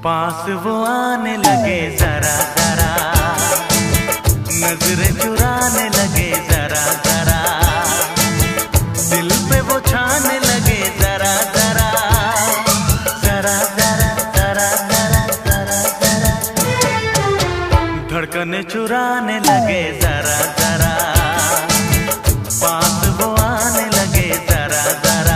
पास वो आने लगे जरा जरा, नजरें चुराने लगे जरा जरा, दिल पे वो छाने लगे जरा जरा, जरा जरा जरा जरा जरा जरा, धड़कने चुराने लगे जरा जरा, पास वो आने लगे जरा जरा।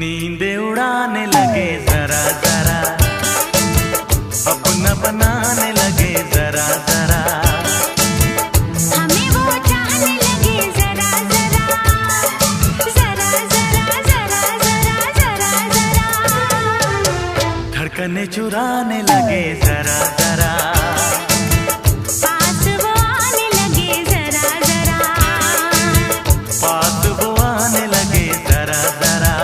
नींदे उड़ाने लगे जरा जरा, अपना बनाने लगे जरा जरा, हमें वो चाहने लगे जरा जरा, जरा जरा जरा जरा जरा जरा, धड़कने चुराने लगे जरा जरा, पास वो आने लगे जरा जरा, पास वो आने लगे जरा जरा।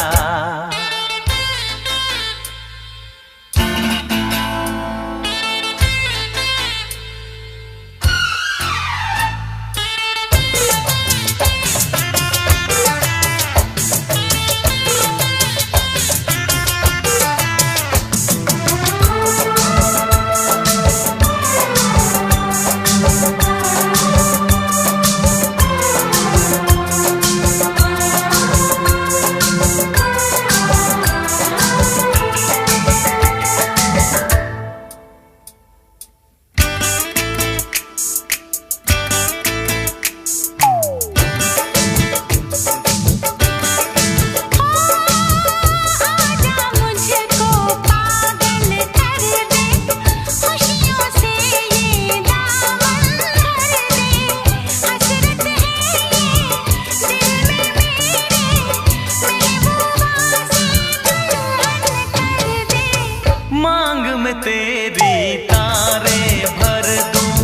मांग में तेरी तारे भर दूं,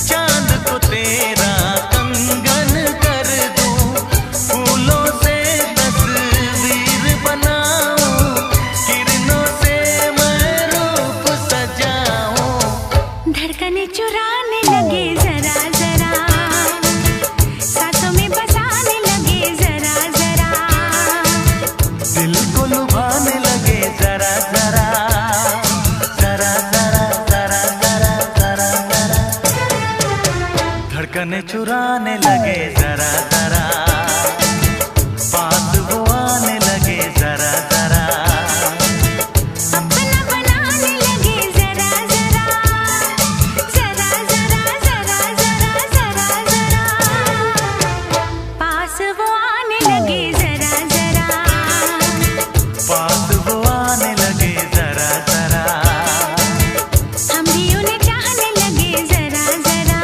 चांद को तेरा कंगन कर दूं, फूलों से तस्वीर बनाऊं, किरणों से मैं रूप सजाऊं, धड़कने चुराने लगे जरा जरा, सांसों में बसाने लगे जरा जरा, दिल को लुभाने लगे जरा जरा, धड़कने चुराने लगे जरा जरा, पास वो आने लगे जरा जरा, अपना बनाने लगे जरा जरा, जरा जरा जरा जरा जरा जरा, पास वो आने लगे जरा जरा, पास वो आने लगे जरा जरा, हम भी उन्हें चाहने लगे जरा जरा।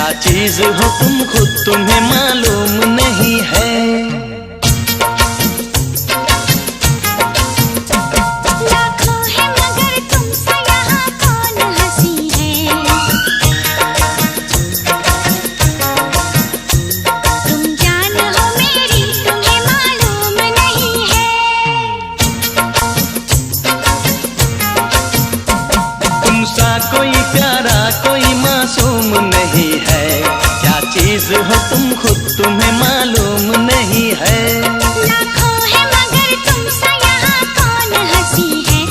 क्या चीज हो तुम खुद तुम्हें मालूम नहीं है। लाखों है मगर तुमसे यहाँ कौन हंसी है। तुम जान हो मेरी तुम्हें मालूम नहीं है। तुमसा कोई प्यारा कोई मासूम नहीं है। क्या चीज हो तुम खुद तुम्हें मालूम नहीं है। लाखों है मगर तुमसे यहाँ कौन हंसी है।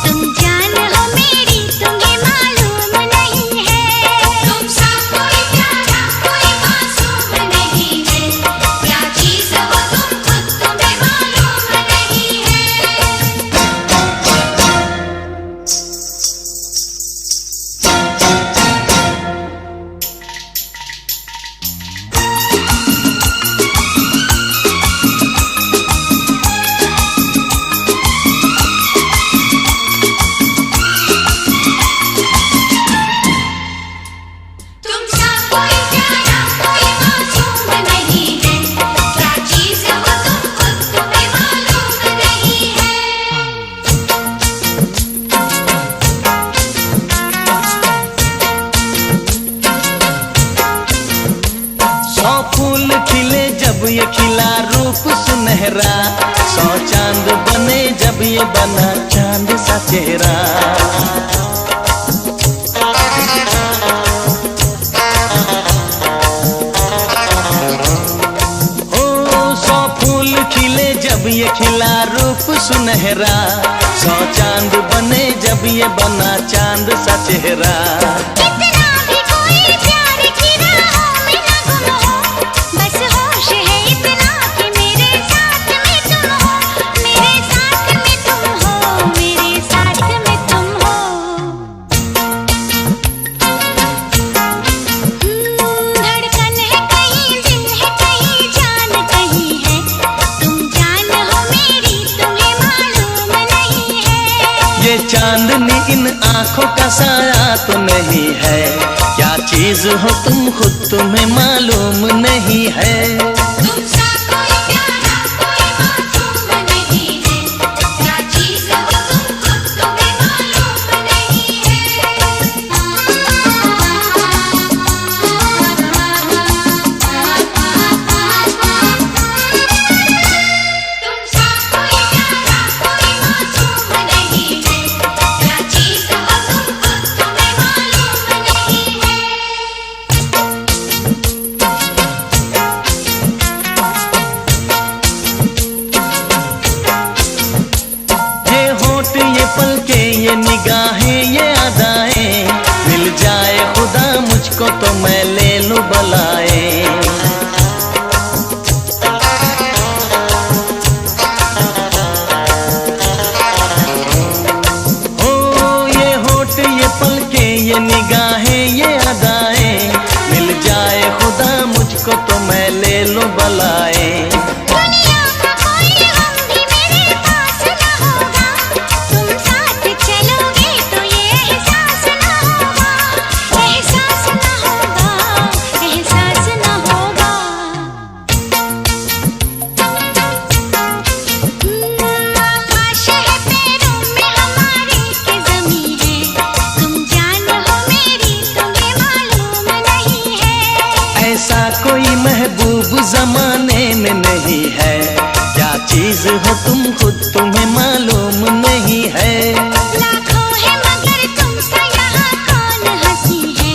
तुम जान हो मेरी तुम्हें मालूम नहीं है। तुमसा कोई प्यारा कोई मासूम नहीं है। क्या चीज हो तुम खुद तुम्हें मालूम नहीं है। तुमसा कोई प्यारा कोई मासूम नहीं है। क्या चीज हो तुम खुद तुम्हें मालूम नहीं है। 100 फूल खिले जब ये खिला रूप सुनहरा। 100 चांद बने जब ये बना चांद सा चेहरा। ओ 100 फूल खिले जब ये खिला रूप सुनहरा। 100 चांद बने जब ये बना चांद सा चेहरा। कितना भी कोई प्यार की राहों में न गुम हो। बस होश है इतना कि मेरे साथ में तुम हो। मेरे साथ में तुम हो। मेरे साथ में तुम हो। धड़कन है कहीं दिल है कहीं जान कहीं है। तुम जान हो मेरी तुम्हें मालूम नहीं है। ये चांदनी इन आंखों का साया तो नहीं है। क्या चीज हो तुम खुद तुम्हें मालूम नहीं है। तुमसा कोई प्यारा कोई मासूम नहीं है। क्या चीज हो तुम खुद तुम्हें मालूम नहीं है। तुमसा कोई प्यारा कोई मासूम नहीं है। क्या चीज हो तुम खुद तुम्हें मालूम नहीं है। ये होठ ये पलके ये निगाहें ये अदाएं। मिल जाए खुदा मुझको तो मैं ले लूं बलाए। ओ ये होठ ये पलके ये निगाहें ये अदाएं। मिल जाए खुदा मुझको तो मैं ले लूं बलाए। दुनिया का कोई गम भी मेरे पास न होगा। तुम साथ चलोगे तो ये एहसास न होगा। एहसास न होगा। एहसास न होगा। आकाश है पैरों में हमारे के ज़मीं है। तुम जान हो मेरी तुम्हें मालूम नहीं है। ऐसा कोई महबूब जमाने में नहीं है। क्या चीज हो तुम खुद तुम्हें मालूम नहीं है। लाखों है मगर तुमसे यहाँ कौन हंसी है।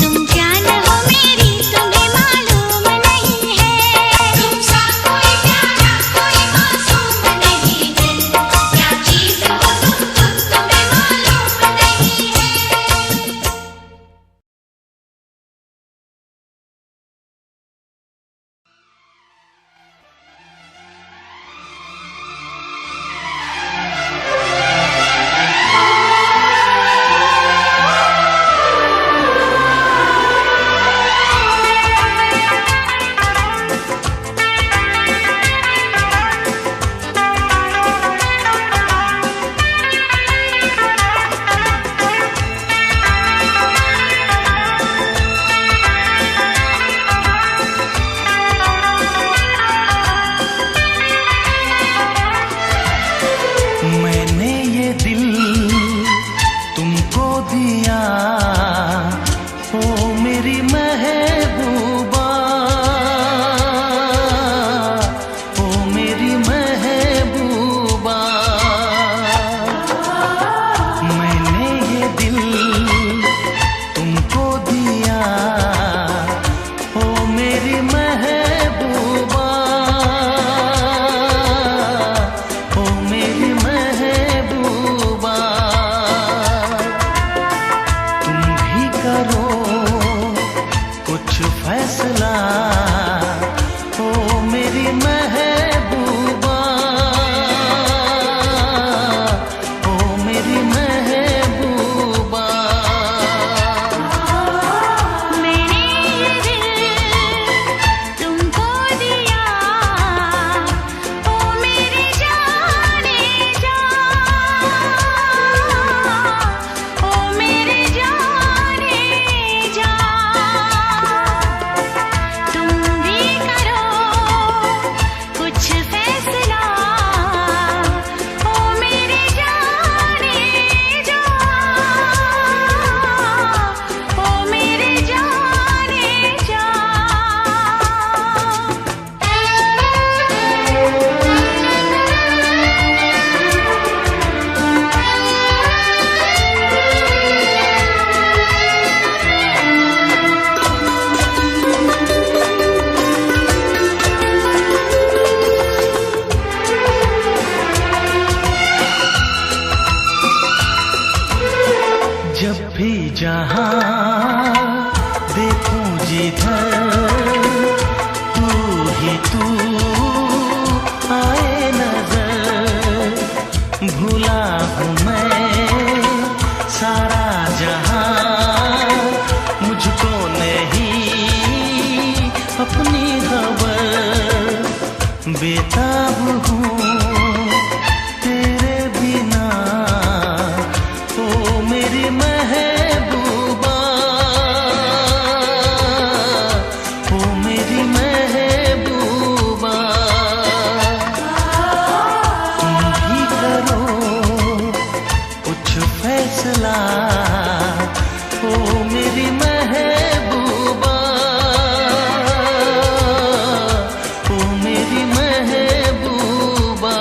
तुम जान हो मेरी तुम्हें मालूम नहीं है। तुमसा कोई प्यारा कोई मासूम नहीं है। क्या चीज हो तुम खुद तुम्हें मालूम नहीं है। फैसला ओ मेरी महबूबा, ओ मेरी महबूबा। मैंने ये दिल तुमको दिया, ओ मेरी जाने जा, ओ मेरी जाने जा। तुम भी करो कुछ फैसला, ओ मेरी जाने जा, ओ मेरी जाने जा। जब भी जहां देखूं जिधर तू ही तू आए नजर। भूला हूँ मैं सारा जहां, मुझको नहीं अपनी खबर। बेताब हूँ तेरे बिना, ओ मेरी महबूबा, ओ मेरी महबूबा। तुम भी करो कुछ फैसला, ओ मेरी महबूबा, ओ मेरी महबूबा।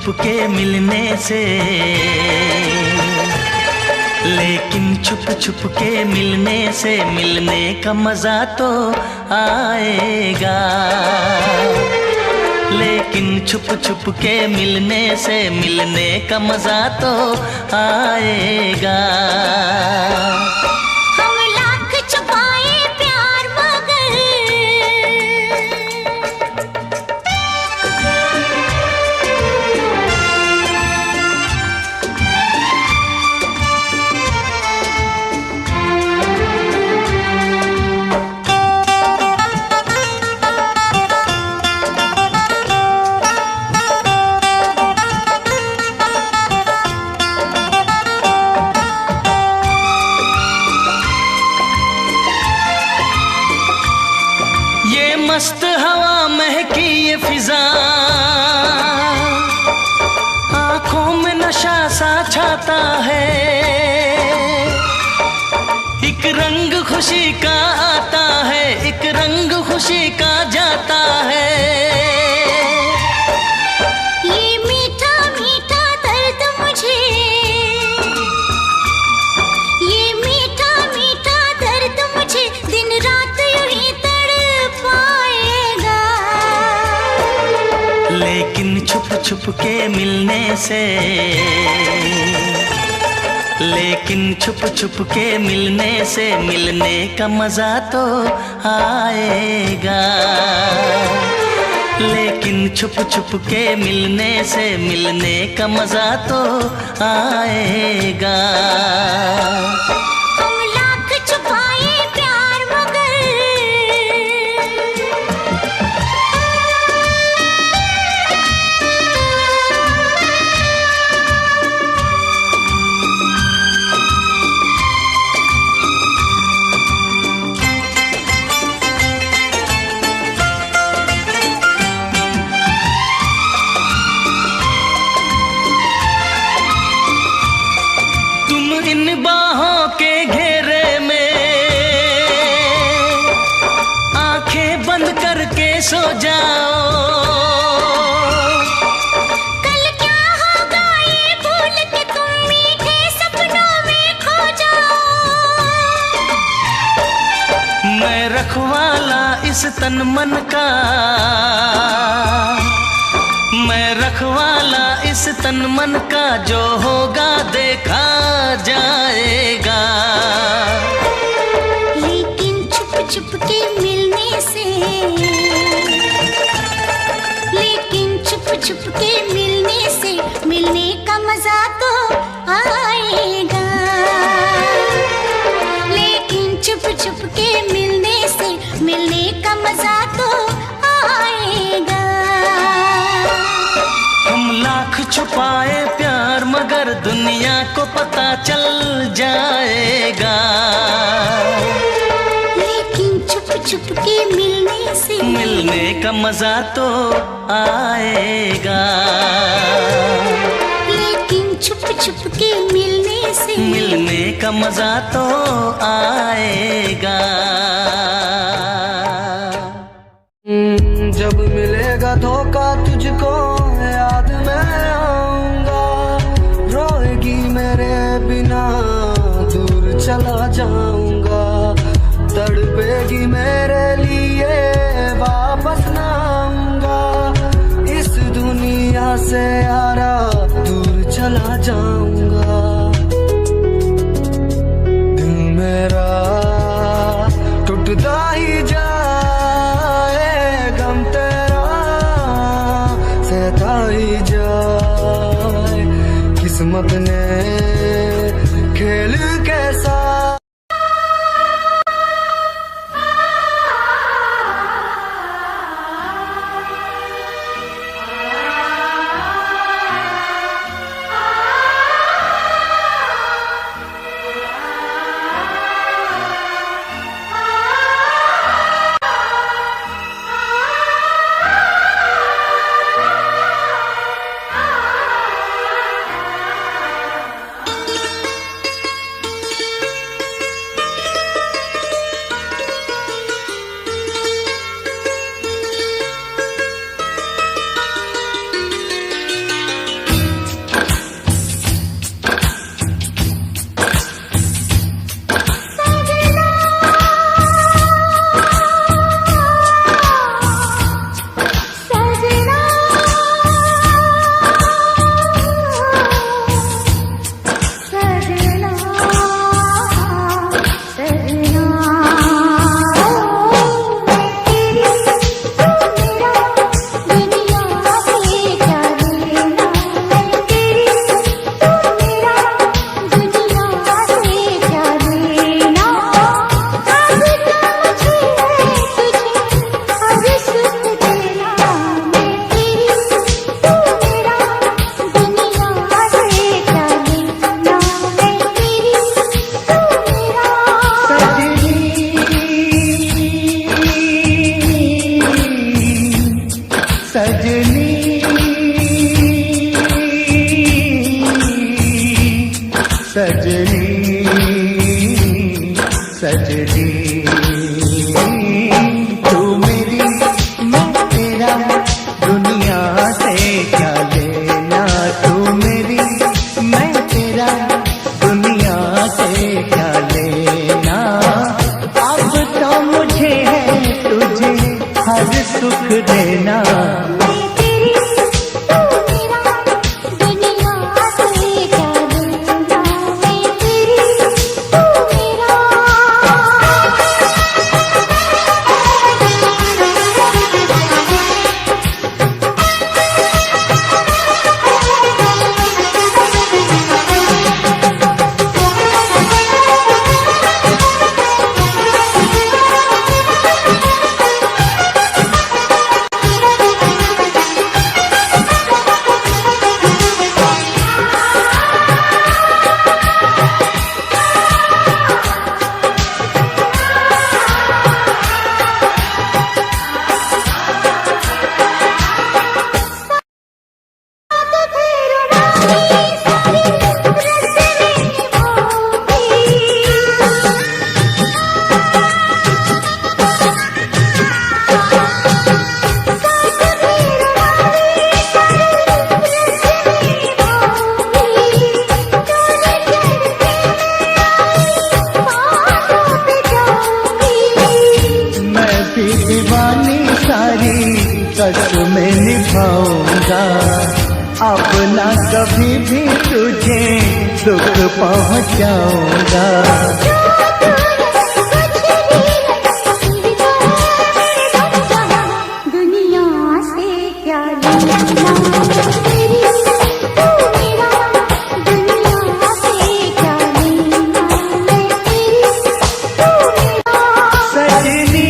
छुप के मिलने से, लेकिन छुप छुप के मिलने से मिलने का मजा तो आएगा। लेकिन छुप छुप के मिलने से मिलने का मजा तो आएगा। हम लाख छुपाए प्यार मगर मस्त हवा महकी ये फिजा, आंखों में नशा सा छाता है। एक रंग खुशी का आता है, एक रंग खुशी का जाता है। ये मीठा मीठा दर्द मुझे, ये मीठा मीठा दर्द मुझे दिन रात यूं ही पाएगा। लेकिन छुप छुप के मिलने से, लेकिन छुप छुप के मिलने से मिलने का मजा तो आएगा। लेकिन छुप छुप के मिलने से मिलने का मजा तो आएगा। हम लाख छुपाए प्यार मगर इन बाहों के घेरे में आंखें बंद करके सो जाओ। कल क्या होगा ये भूल के तुम मीठे सपनों में खो जाओ। मैं रखवाला इस तन मन का, मैं रखवाला इस तन मन का, जो होगा देखा जाएगा। लेकिन छुप छुप के मिलने से, लेकिन छुप छुप के मिलने से मिलने का मजा तो आएगा। लेकिन छुप छुप के मिलने से मिलने का मजा तो आएगा। हम लाख छुपाए प्यार मगर दुनिया को पता चल जाएगा। लेकिन छुप छुप के मिलने से मिलने का मजा तो आएगा। लेकिन छुप छुप के मिलने से मिलने का मजा तो आएगा। जब मिलेगा धोखा तुझको याद मैं आऊंगा। रोएगी मेरे बिना दूर चला जाऊंगा। तड़पेगी मेरे लिए वापस ना आऊंगा। इस दुनिया से यारा दूर चला जाऊंगा। दिल मेरा टूटता ही जाए, गम तेरा सहता ही जाए। किस्मत ने खेल कैसा कभी भी तुझे दुख पहुंचाऊंगा। दुनिया से क्या लेना तेरी तू मेरा, दुनिया से क्या लेना मैं तेरी तू मेरा। सजनी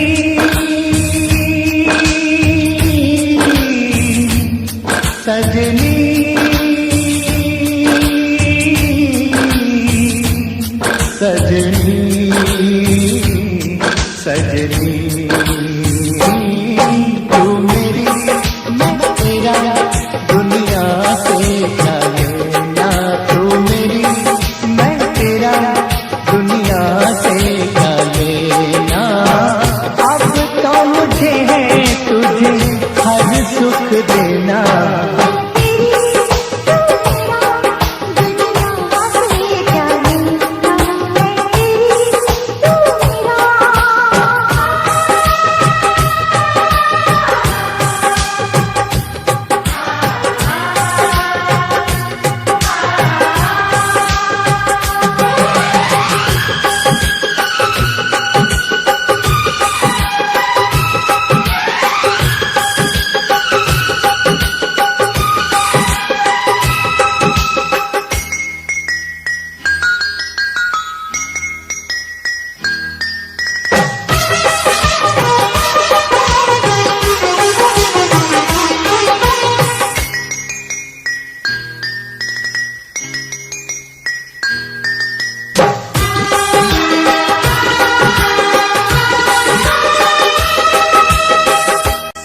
सजनी सजनी सजनी, तू मेरी मैं तेरा, दुनिया से क्या लेना। तू मेरी मैं तेरा, दुनिया से क्या लेना। अब तो मुझे है तुझे हर सुख देना।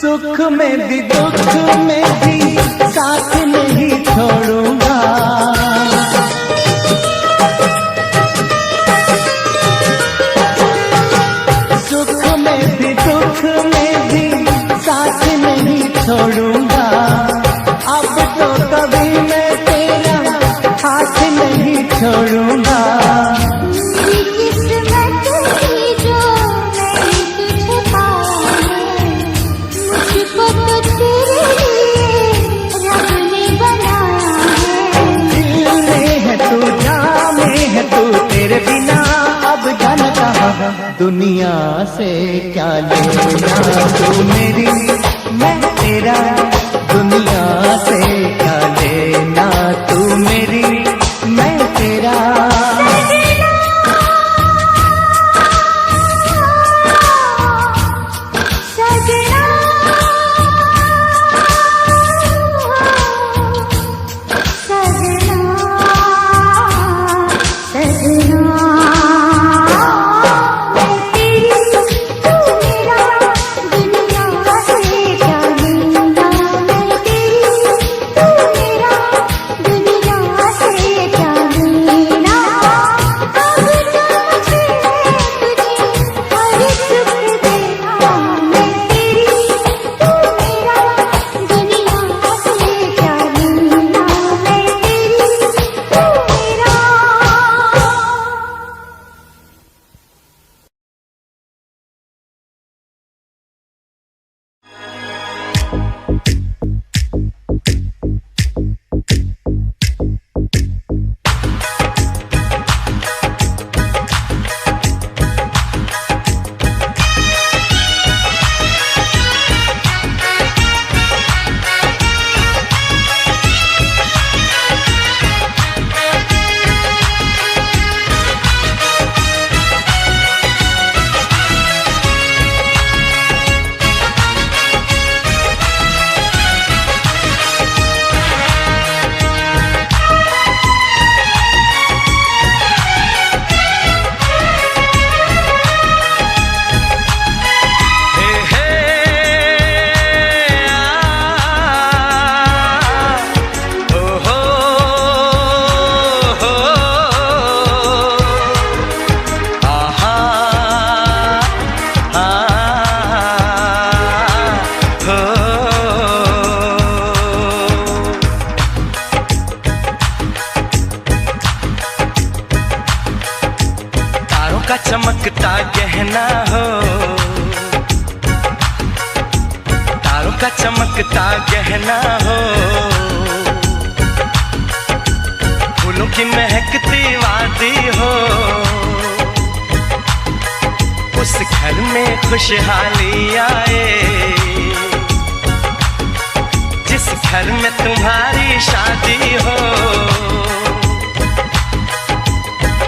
सुख में भी दुख में भी साथ नहीं छोड़ूंगा। सुख में भी दुख में भी साथ नहीं छोड़ूंगा। अब तो कभी मैं तेरा हाथ नहीं छोड़ूंगा। दुनिया से क्या लेना। तू मेरी मैं तेरा, दुनिया से क्या लेना। तू मेरी मैं तेरा। का चमकता गहना हो, तारों का चमकता गहना हो, फूलों की महकती वादी हो, उस घर में खुशहाली आए, जिस घर में तुम्हारी शादी हो।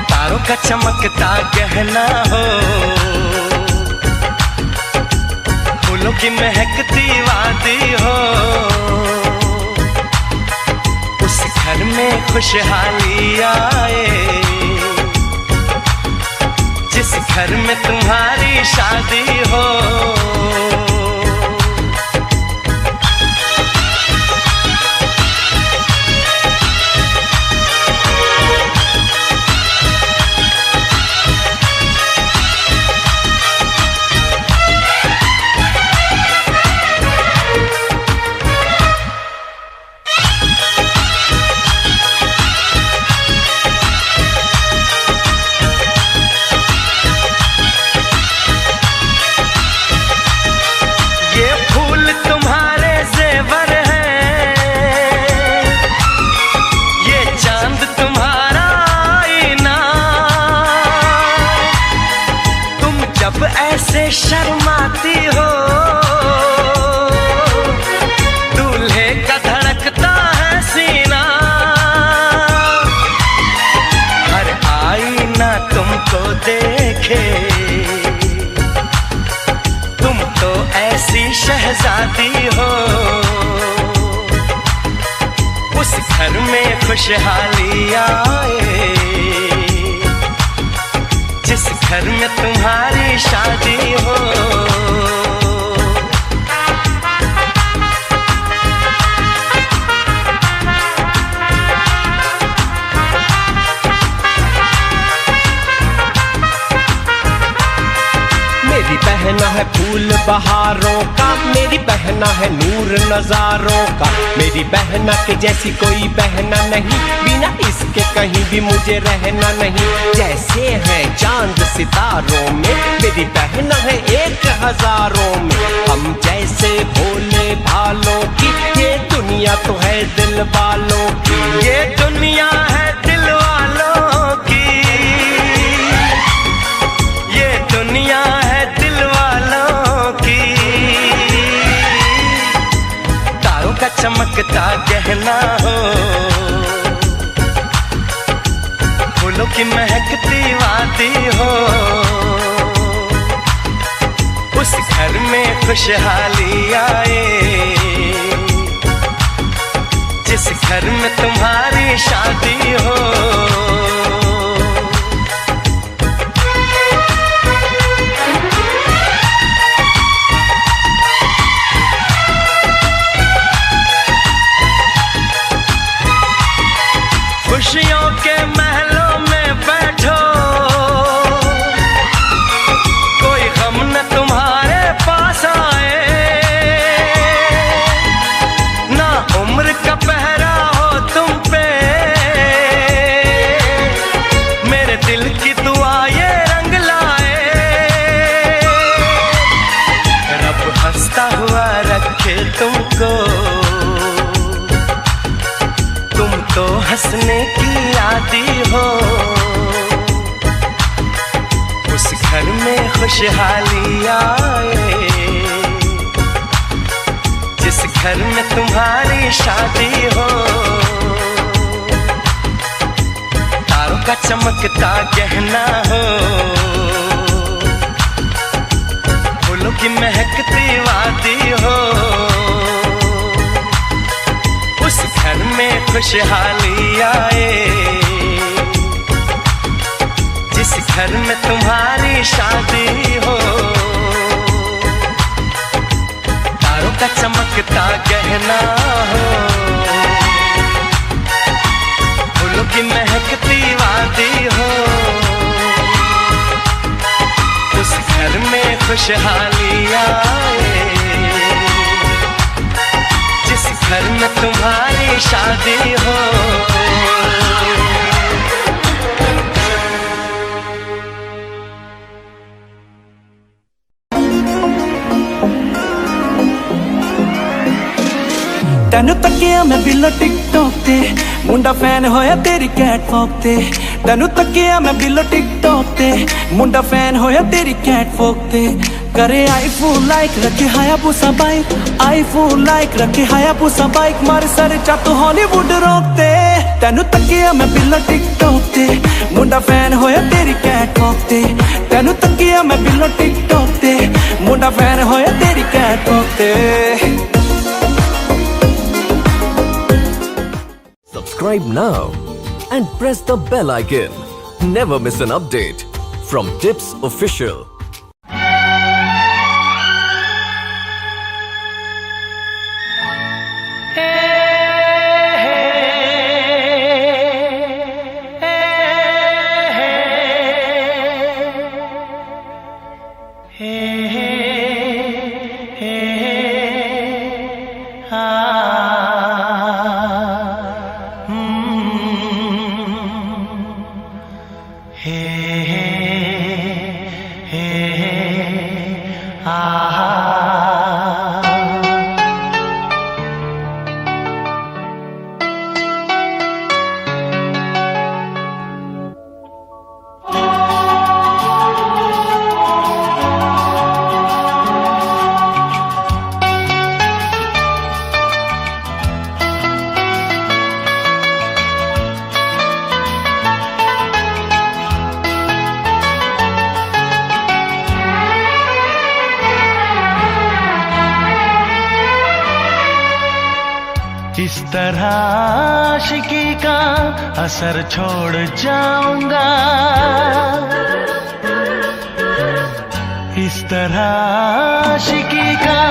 तारों का चमकता गहना हो, फूलों की महकती वादी हो, उस घर में खुशहाली आए, जिस घर में तुम्हारी शादी हो। ऐसे शर्माती हो, दूल्हे का धड़कता है सीना, हर आईना तुमको देखे, तुम तो ऐसी शहजादी हो, उस घर में खुशहाली आए, जिस घर में तुम्हारी शादी हो। मेरी बहना है फूल बहारों का, मेरी बहना है नूर नजारों का, मेरी बहना के जैसी कोई बहना नहीं, बिना इसके कहीं भी मुझे रहना नहीं। जैसे हैं चांद सितारों में, मेरी बहना है 1000 में, हम जैसे भोले भालों की, ये दुनिया तो है दिल वालों की, ये दुनिया है दिल वालों की, ये दुनिया है दिल वालों की। तारों का चमकता गहना हो, फूलों की महकती वादी हो, उस घर में खुशहाली आए, जिस घर में तुम्हारी शादी हो। खुशियों के महलों में बैठो, कोई गम न तुम्हारे पास आए, ना उम्र का पहरा हो तुम पे, मेरे दिल की दुआ ये रंग लाए, रब हंसता हुआ रखे तुमको, तुम तो हंसने की आदी हो, उस घर में खुशहाली आए, जिस घर में तुम्हारी शादी हो। तारों का चमकता गहना हो, फूलों की महकती वादी हो, उस घर में खुशहाली आए, जिस घर में तुम्हारी शादी हो। तारों का चमकता गहना हो, फूलों की महकती वादी हो, उस घर में खुशहाली आए, जिस घर में तुम्हारी शादी हो। ਤੈਨੂੰ ਤੱਕਿਆ ਮੈਂ ਬਿੱਲੋ ਟਿਕਟੌਕ ਤੇ, मुंडा फैन होया तेरी कैटवॉक ते, तेनू तकिया मैं बिलो टिकटॉक ते। मुंडा फैन होया तेरी कैटवॉक ते, करे आईफोन लाइक रखे हायाबुसा बाइक, आईफोन लाइक रखे हायाबुसा बाइक। मारे सर चत हॉलीवुड रोकते, तेनू तकिया मैं बिलो टिकटॉक ते। मुंडा फैन होया तेरी कैटवॉक ते, तेनू तकिया मैं बिलो टिकटॉक ते। मुंडा फैन होया तेरी कैटवॉक ते। Subscribe now and press the bell icon. Never miss an update from Tips Official. इस तरह आशिकी का असर छोड़ जाऊंगा, इस तरह आशिकी का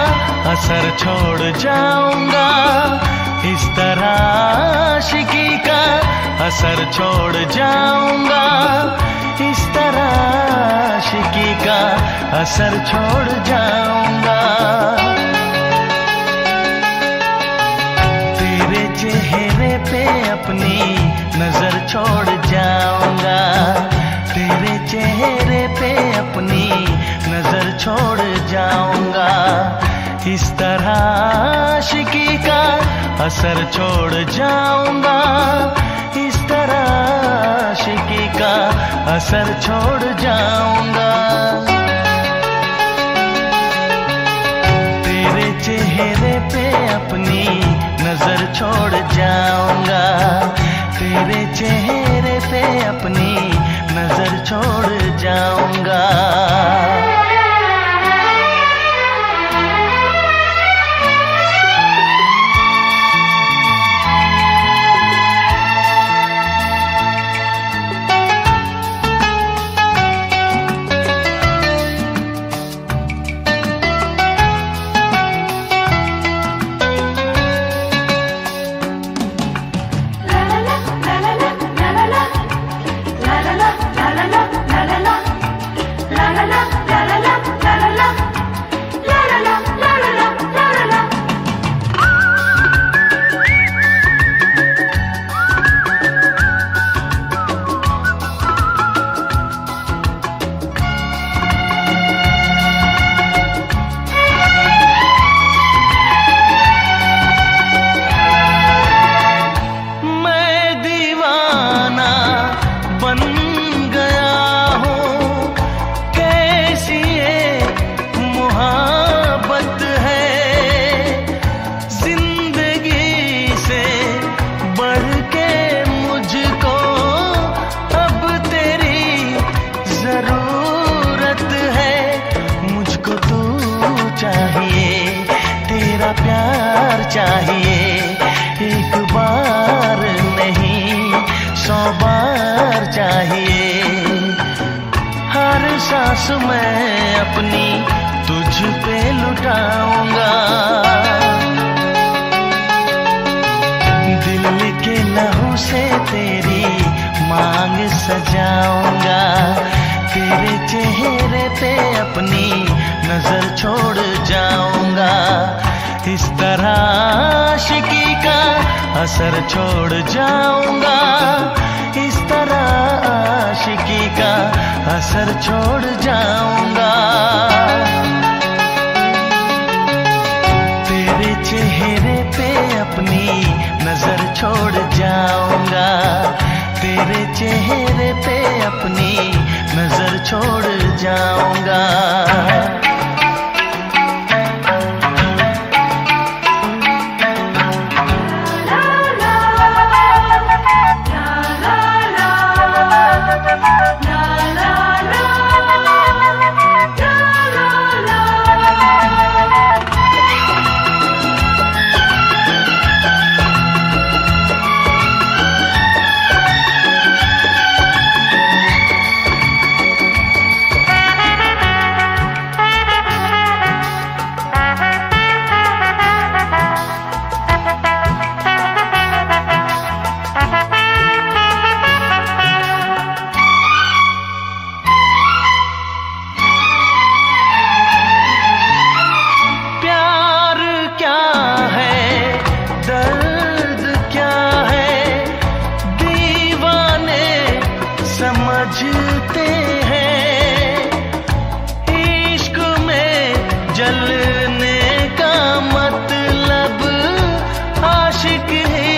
असर छोड़ जाऊंगा, इस तरह आशिकी का असर छोड़ जाऊंगा, इस तरह आशिकी का असर छोड़ जाऊंगा। चेहरे पे अपनी नजर छोड़ जाऊंगा, तेरे चेहरे पे अपनी नजर छोड़ जाऊंगा। इस तरह आशिकी का असर छोड़ जाऊंगा, इस तरह आशिकी का असर छोड़ जाऊंगा। तेरे चेहरे पे अपनी नजर छोड़ जाऊंगा, तेरे चेहरे पे अपनी नजर छोड़ जाऊंगा। प्यार चाहिए, एक बार नहीं 100 बार चाहिए। हर सांस मैं अपनी तुझ पे लुटाऊंगा, दिल के लहू से तेरी मांग सजाऊंगा, तेरे चेहरे पे अपनी नजर छोड़ जाऊंगा। इस तरह आशिकी का असर छोड़ जाऊंगा, इस तरह आशिकी का असर छोड़ जाऊंगा। तेरे चेहरे पे अपनी नजर छोड़ जाऊंगा, चेहरे पे अपनी नजर छोड़ जाऊंगा। समझते हैं इश्क में जलने का मतलब आशिक ही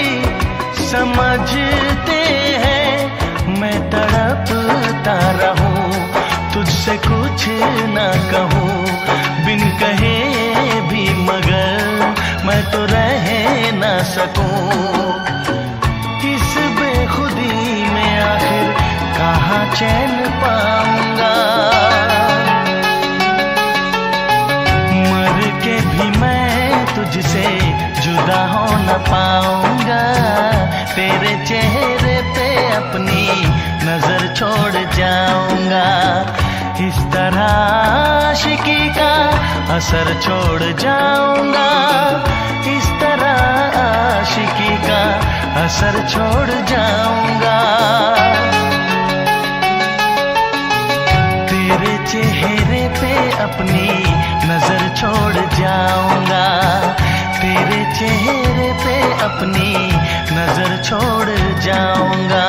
समझते हैं। मैं तड़पता रहूं तुझसे कुछ ना कहूं बिन कहे भी मगर मैं तो रह ना सकूं। इस बेखुदी में आखिर कहाँ चैन पाऊंगा। मर के भी मैं तुझसे जुदा हो न पाऊंगा। तेरे चेहरे पे अपनी नजर छोड़ जाऊंगा। इस तरह आशिकी का असर छोड़ जाऊंगा। इस तरह आशिकी का असर छोड़ जाऊंगा। तेरे चेहरे पे अपनी नजर छोड़ जाऊंगा। तेरे चेहरे पे अपनी नजर छोड़ जाऊंगा।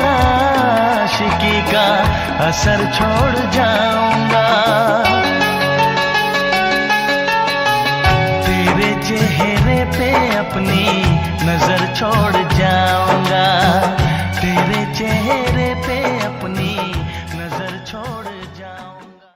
आशिकी का असर छोड़ जाऊंगा। तेरे चेहरे पे अपनी नजर छोड़ जाऊंगा। तेरे चेहरे पे अपनी नजर छोड़ जाऊंगा।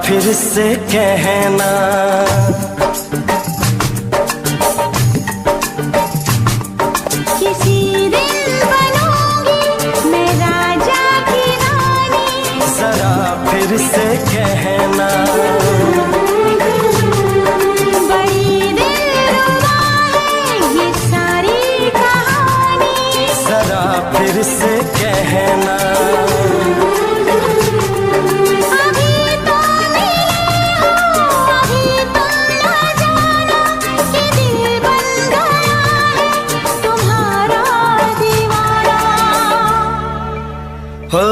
फिर से कहना। किसी दिन बनूंगी मैं राजा की रानी। जरा फिर से कहना। बड़ी दिलरुबा है ये सारी कहानी। जरा फिर से कहना। अभी तो मिले हो, अभी तुम न जाना कि दिल बन गया है तुम्हारा दीवाना। हो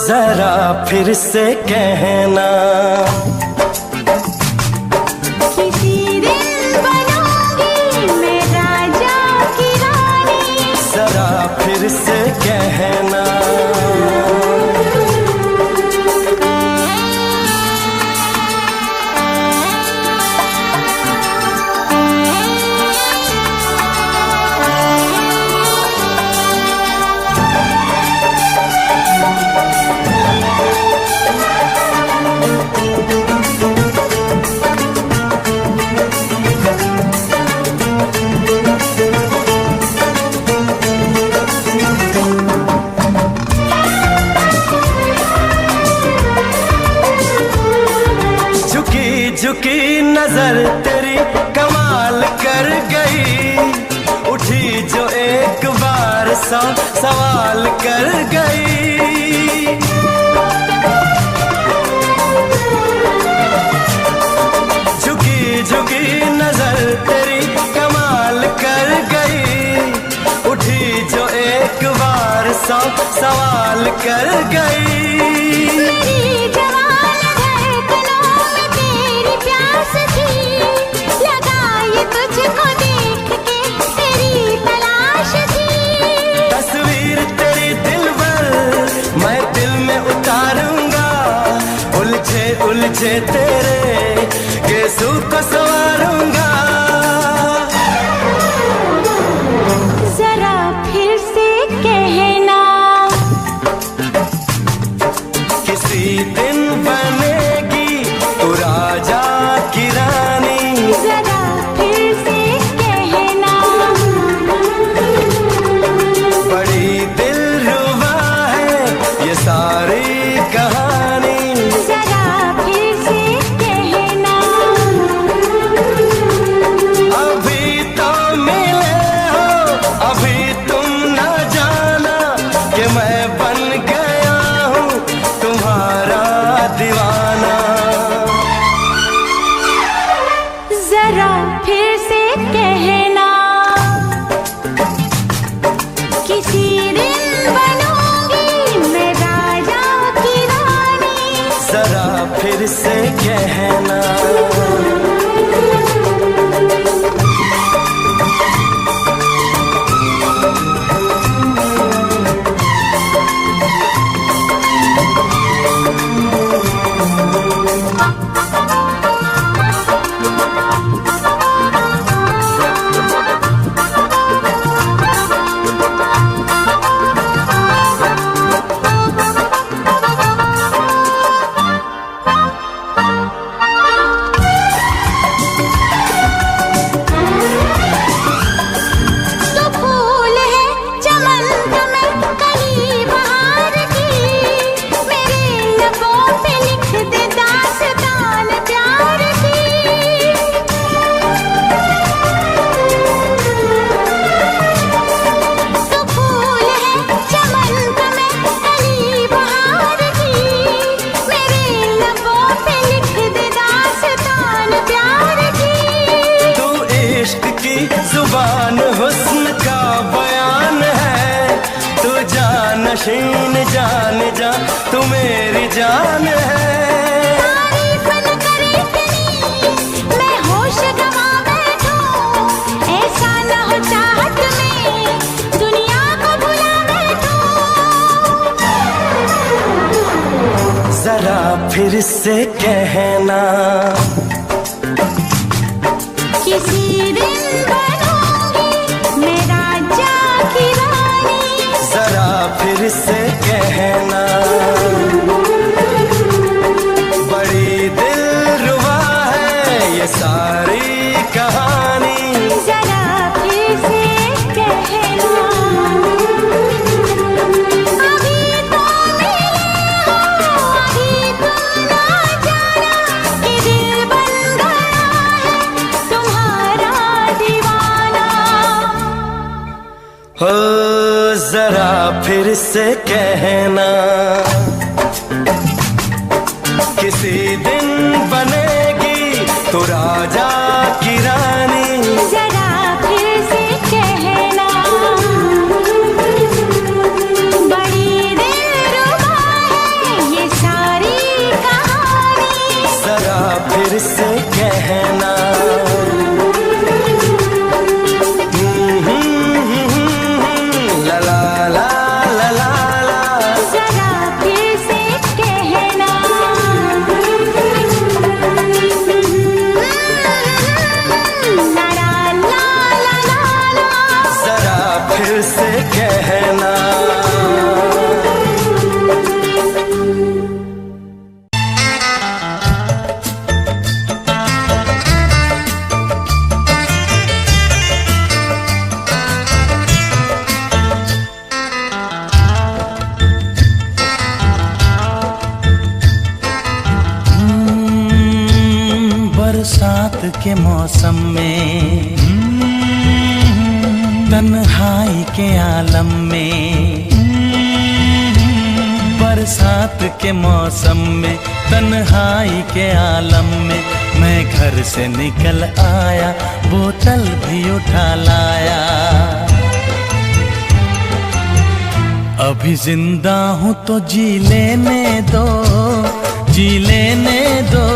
जरा फिर से कहना। किसी दिन बनूंगी मैं राजा की रानी। जरा फिर से कहना। झुकी झुकी नजर तेरी कमाल कर गई। उठी जो एक बार सौ सवाल कर गई। झुकी झुकी नजर तेरी कमाल कर गई। उठी जो एक बार सौ सवाल कर गई। मेरी जवान धड़कनों में तेरी प्यास थी। लगाई तुझको देख के तेरी तलाश थी। तस्वीर तेरी दिल पर मैं दिल में उतारूंगा। उलझे उलझे तेरे गेसू को संवारूंगा। जरा फिर से कहना। किसी दिन बनेगी तू राजा की रानी। जरा फिर से कहना। बड़ी दिलरुबा है ये सारी कहानी। जरा फिर से कहना। अभी तो मिले हो, अभी तुम न जाना कि मैं बन गया हूँ तुम्हारा दीवाना। जरा फिर से कहना। किसी दिन बनूंगी मैं राजा की रानी। जरा फिर से कहना। तो फूल है चमन में कली बहार की। मेरे लबों पे लिख दे दास्तान प्यार की। तो फूल है चमन में कली बहार की। मेरे लबों पे लिख दे दास्तान प्यार की। तू इश्क की जुबान हुस्न का बयान है। तू जानशीन जान जा तू मेरी जान है। तारीफ न करे इतनी मैं होश गवा बैठूं। ऐसा न हो चाहत में दुनिया को भुला बैठूं। जरा फिर से कहना। किसी दिन बनूंगी मैं राजा की रानी। जरा फिर से कहना। बड़ी जरा फिर से कहना, किसी दिन बनेगी तो राजा की रानी। जरा फिर से कहना, बड़ी दिलरुबा है ये सारी कहानी। जरा फिर से कहना, ला ला ला ला ला ला। जरा फिर से कहना, ला ला ला ला ला ला। जरा फिर से कहना। बरसात के मौसम में, तन्हाई के आलम में, बरसात के मौसम में, तन्हाई के आलम में, मैं घर से निकल आया, बोतल भी उठा लाया। अभी जिंदा हूँ तो जी लेने दो, जी लेने दो,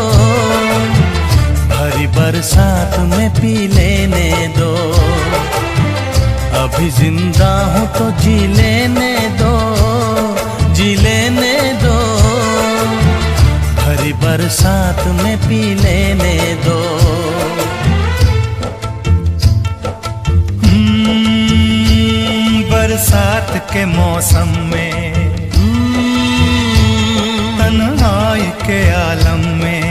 भरी बरसात में पी लेने दो। अभी जिंदा हूँ तो जी लेने दो, जी लेने दो, भरी बरसात में पी लेने दो। बरसात के मौसम में, तन्हाई के आलम में,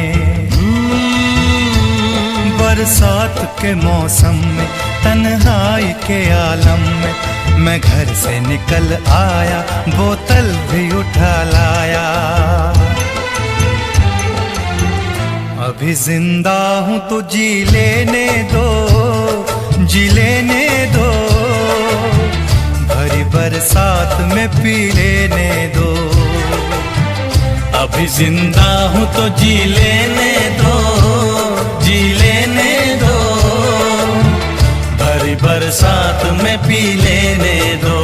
बरसात के मौसम में, तन्हाई के आलम में, मैं घर से निकल आया, बोतल भी उठा लाया। अभी जिंदा हूँ तो जी लेने दो, जी लेने दो, भरी बरसात में पी लेने दो। अभी जिंदा हूँ तो जी लेने दो, जी लेने दो, भरी बरसात में पी लेने दो।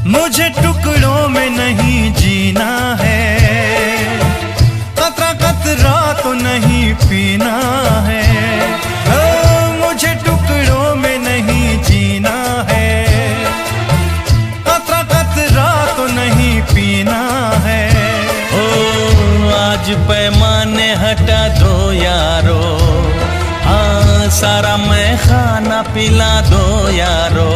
मुझे टुकड़ों में नहीं जीना है, कतरा कतरा तो नहीं पीना है। मुझे टुकड़ों में नहीं जीना है, कतरा कतरा तो नहीं पीना है। ओ आज पैमाने हटा दो यारो, हाँ सारा मैं खाना पिला दो यारो।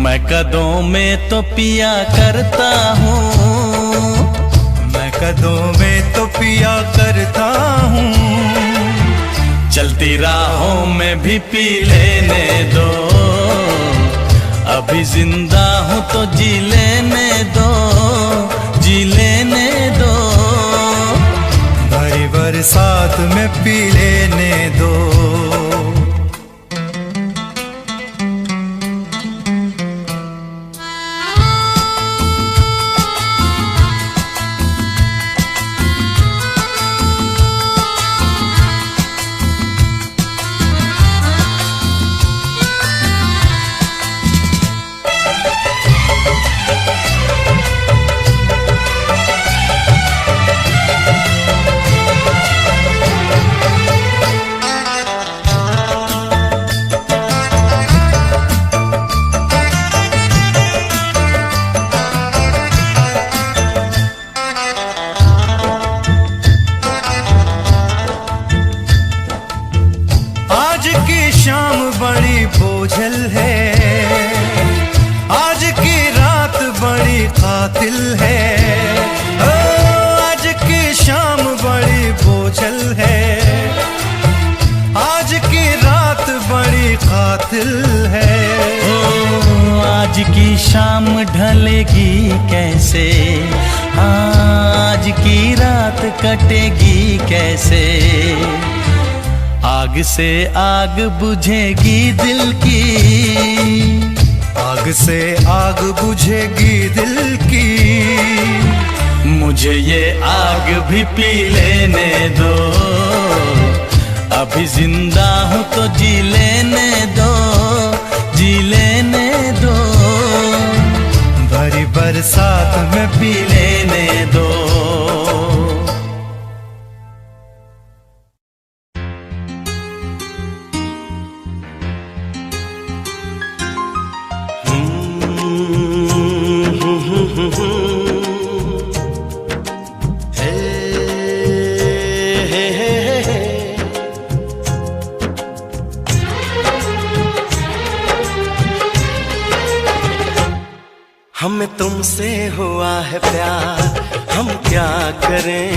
मैं कदों में तो पिया करता हूँ, मैं कदों में तो पिया करता हूँ। चलती राहों में भी पी लेने दो। अभी जिंदा हूँ तो जी लेने दो, जी लेने दो, भरी बरसात में पी लेने दो। की शाम बड़ी बोझल है, आज की रात बड़ी कातिल है। ओ, आज की शाम बड़ी बोझल है, आज की रात बड़ी कातिल है। ओ आज की शाम ढलेगी कैसे, आज की रात कटेगी कैसे। आग से आग बुझेगी दिल की, आग से आग बुझेगी दिल की। मुझे ये आग भी पी लेने दो, अभी जिंदा हूँ तो जी लेने दो, जी लेने दो। भरी बरसात में पी लेने दो। हमें तुमसे हुआ है प्यार, हम क्या करें।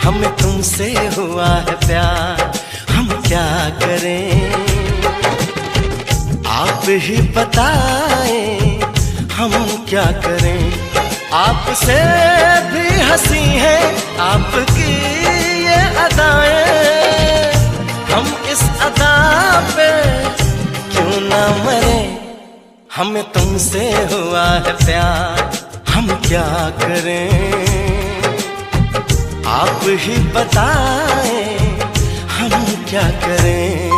हमें तुमसे हुआ है प्यार, हम क्या करें। आप ही बताएं हम क्या करें। आपसे भी हंसी है आपकी ये अदाएं, हम इस अदा पे क्यों ना मरे। हमें तुमसे हुआ है प्यार, हम क्या करें। आप ही बताएं हम क्या करें।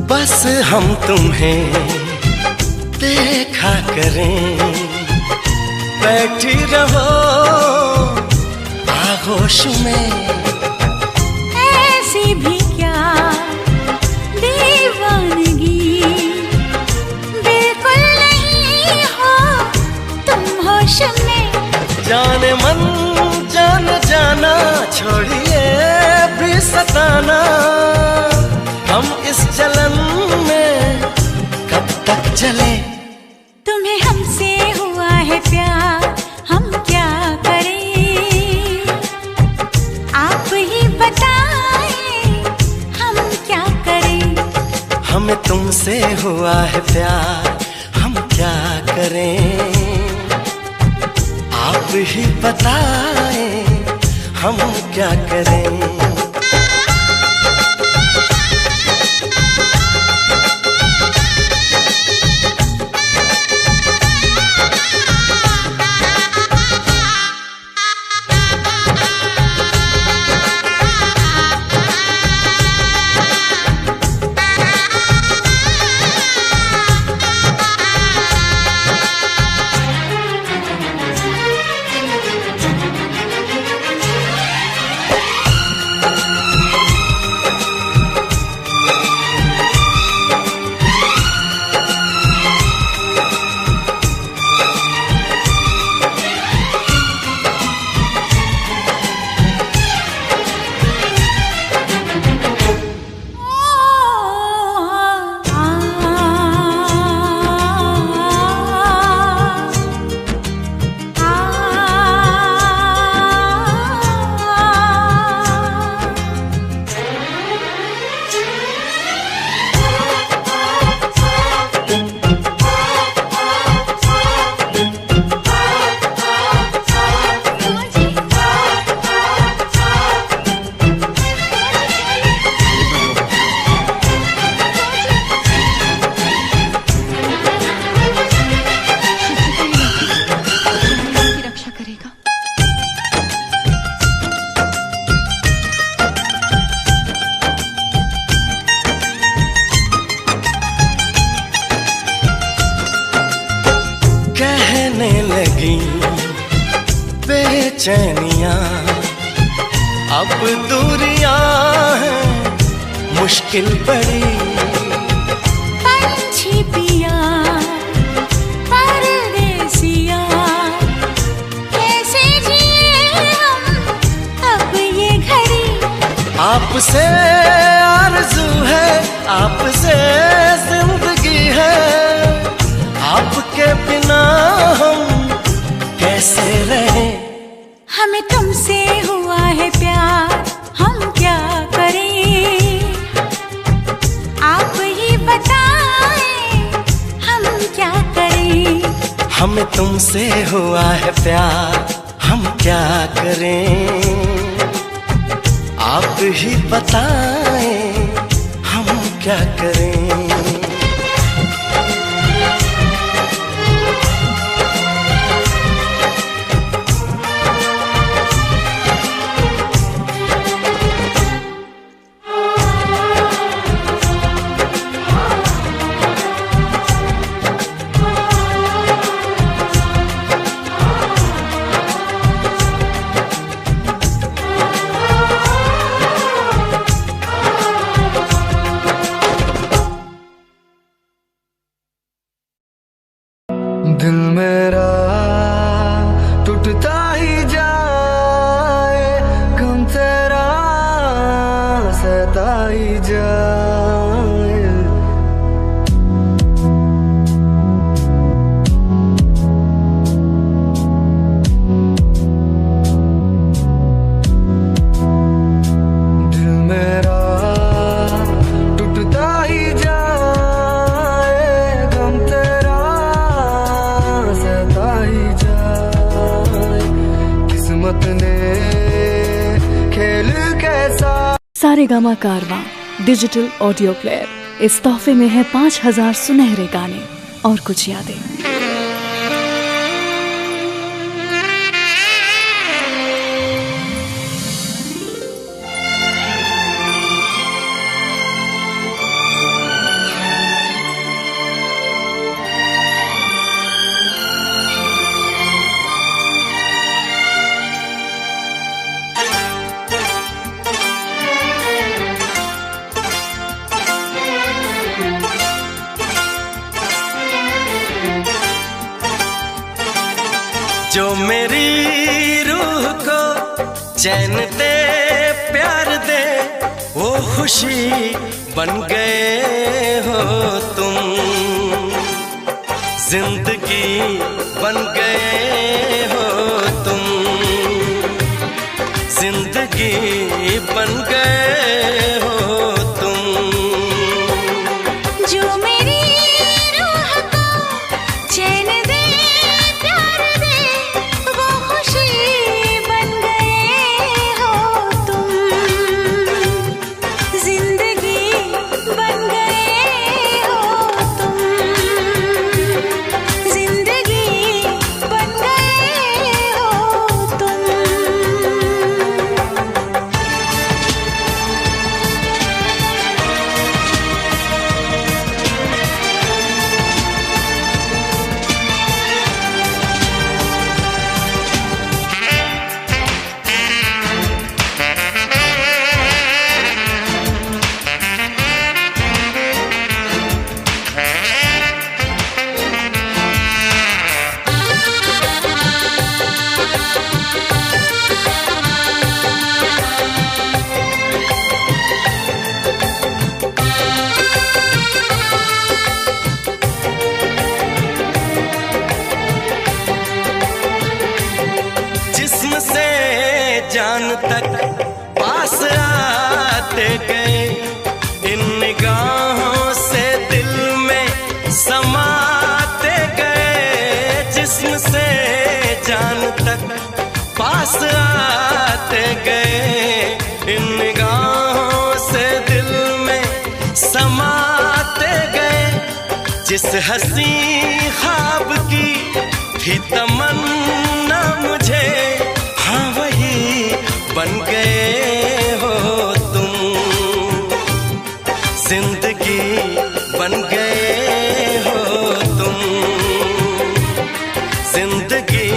बस हम तुम्हें देखा करें, बैठी रहो आगोश में। ऐसी भी क्या दीवानगी, बिल्कुल नहीं हो तुम होश में। जाने मन जान जाना, छोड़िए भी सताना। हम इस जलन में कब तक चले। तुम्हें हमसे हुआ है प्यार, हम क्या करें। आप ही बताएं हम क्या करें। हमें तुमसे हुआ है प्यार, हम क्या करें। आप ही बताएं हम क्या करें। बेचैनियां अब दूरियां हैं मुश्किल बड़ी। पंछी पिया परदेसिया कैसे जिए हम अब ये घड़ी। आपसे आरज़ू है, आपसे जिंदगी है, आपके बिना हम कैसे रहें। हमें तुमसे हुआ है प्यार, हम क्या करें आप ही बताएं, हम क्या करें। हमें तुमसे हुआ है प्यार, हम क्या करें, आप ही बताएं हम क्या करें। दिल मेरा टूटता ही जाए, गम तेरा सहता ही जाए। दिल मेरा टूटता ही जाए, गम तेरा सहता ही जाए। किस्मत ने खेल कैसा। सारेगामा कारवां डिजिटल ऑडियो प्लेयर। इस तोहफे में है 5000 सुनहरे गाने और कुछ यादें। जो मेरी रूह को चैन दे प्यार दे, वो खुशी बन गए हो तुम। जिंदगी बन गए हो तुम, जिंदगी बन गए हो तुम। जो मेरी रूह को चैन दे प्यार दे, वो खुशी बन गए हो तुम। जिंदगी बन गए हो तुम, जिंदगी बन गए हो तुम। जिस्म से जान तक पास आते गए, इन निगाहों से दिल में समाते गए। जिस्म से जान तक पास आते गए, इन निगाहों से दिल में समाते गए। जिस हंसी ख्वाब की थी तमन्ना मुझे, हाँ वही बन गए हो तुम। जिंदगी बन गए हो तुम, जिंदगी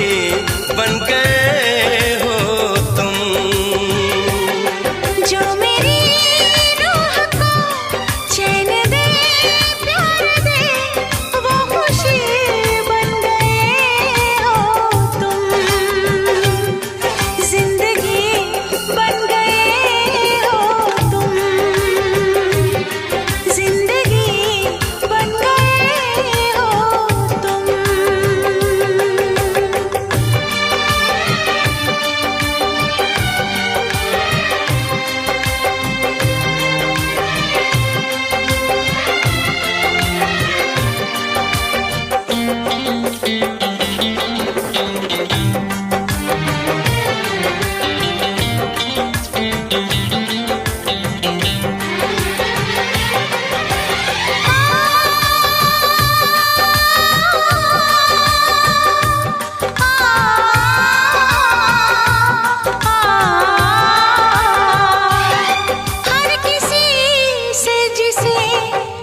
जिसे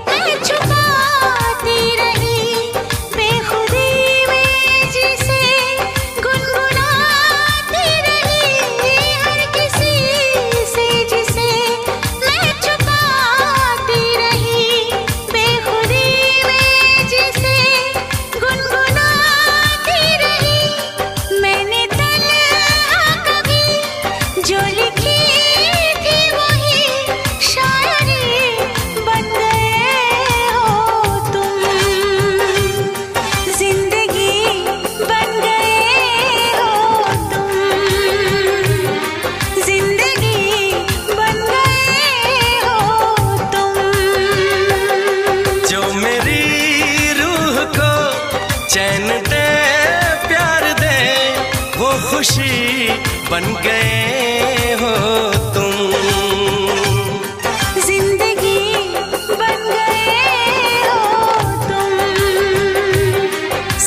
मैं छुपाती रही, बेखुदी में जिसे गुनगुनाती रही, हर किसी से जिसे मैं छुपाती रही, बेखुदी में जिसे गुनगुनाती रही। मैंने तन्हा कभी जो लिखी थी वही शायरी बन गए हो तुम, जिंदगी बन गए हो तुम, जिंदगी बन गए हो तुम। जो मेरी रूह को चैन दे प्यार दे, वो खुशी बन गए हो तुम। जिंदगी बन गए हो तुम,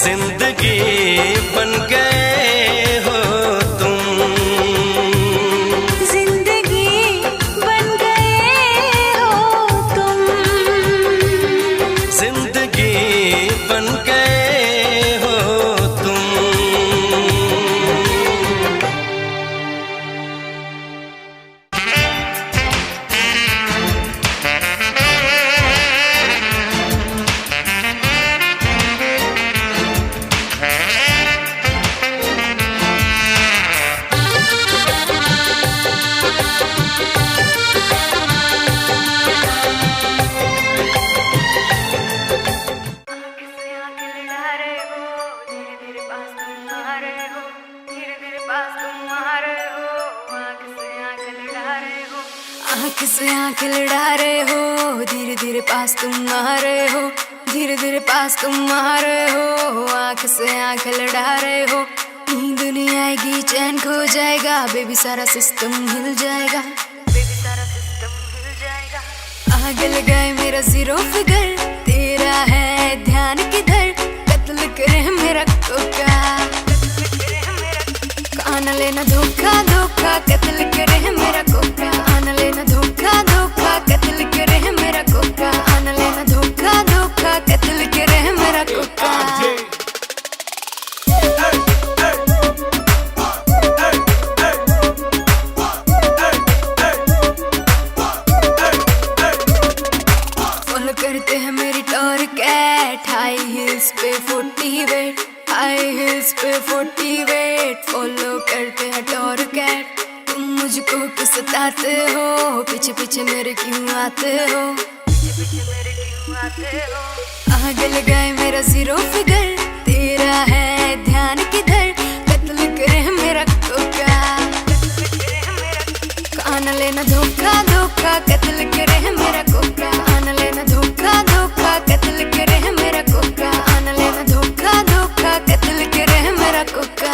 जिंदगी बन गए हो तुम। जिंदगी बन गए हो तुम, जिंदगी बन गए हो तुम। आँख से आँख लड़ा रहे हो, धीरे धीरे पास तुम आ रहे हो, धीरे धीरे पास तुम आ रहे हो, आँख से आँख लड़ा रहे हो। नींद नहीं आएगी, चैन खो जाएगा, बेबी सारा सिस्टम हिल जाएगा, बेबी सारा सिस्टम हिल जाएगा। आगे लगाए मेरा जीरो फिगर, तेरा है ध्यान किधर, कत्ल करे मेरा कोका, कान लेना धोखा धोखा, कत्ल करे मेरा कोका, आन लेना धोखा धोखा, कत्ल करे मेरा कोका, आन लेना धोखा धोखा, कत्ल करे मेरा कोका। फॉलो करते हैं मेरी टॉर कैट, हाई हील्स पे 40 वेट, हाई हील्स पे 40 वेट, फॉलो करते हैं टॉर कैट। तुम मुझको क्यों सताते हो, पीछे पीछे मेरे क्यों आते हो, पीछे पीछे मेरे क्यों आते हो। आगे लगाए मेरा जीरो फिगर, तेरा है ध्यान किधर, कत्ल करे मेरा कोका, कान लेना धोखा धोखा, कत्ल करे मेरा कोका, आन लेना धोखा धोखा, कत्ल करे मेरा कोका, आन लेना धोखा धोखा, कत्ल करे मेरा कोका।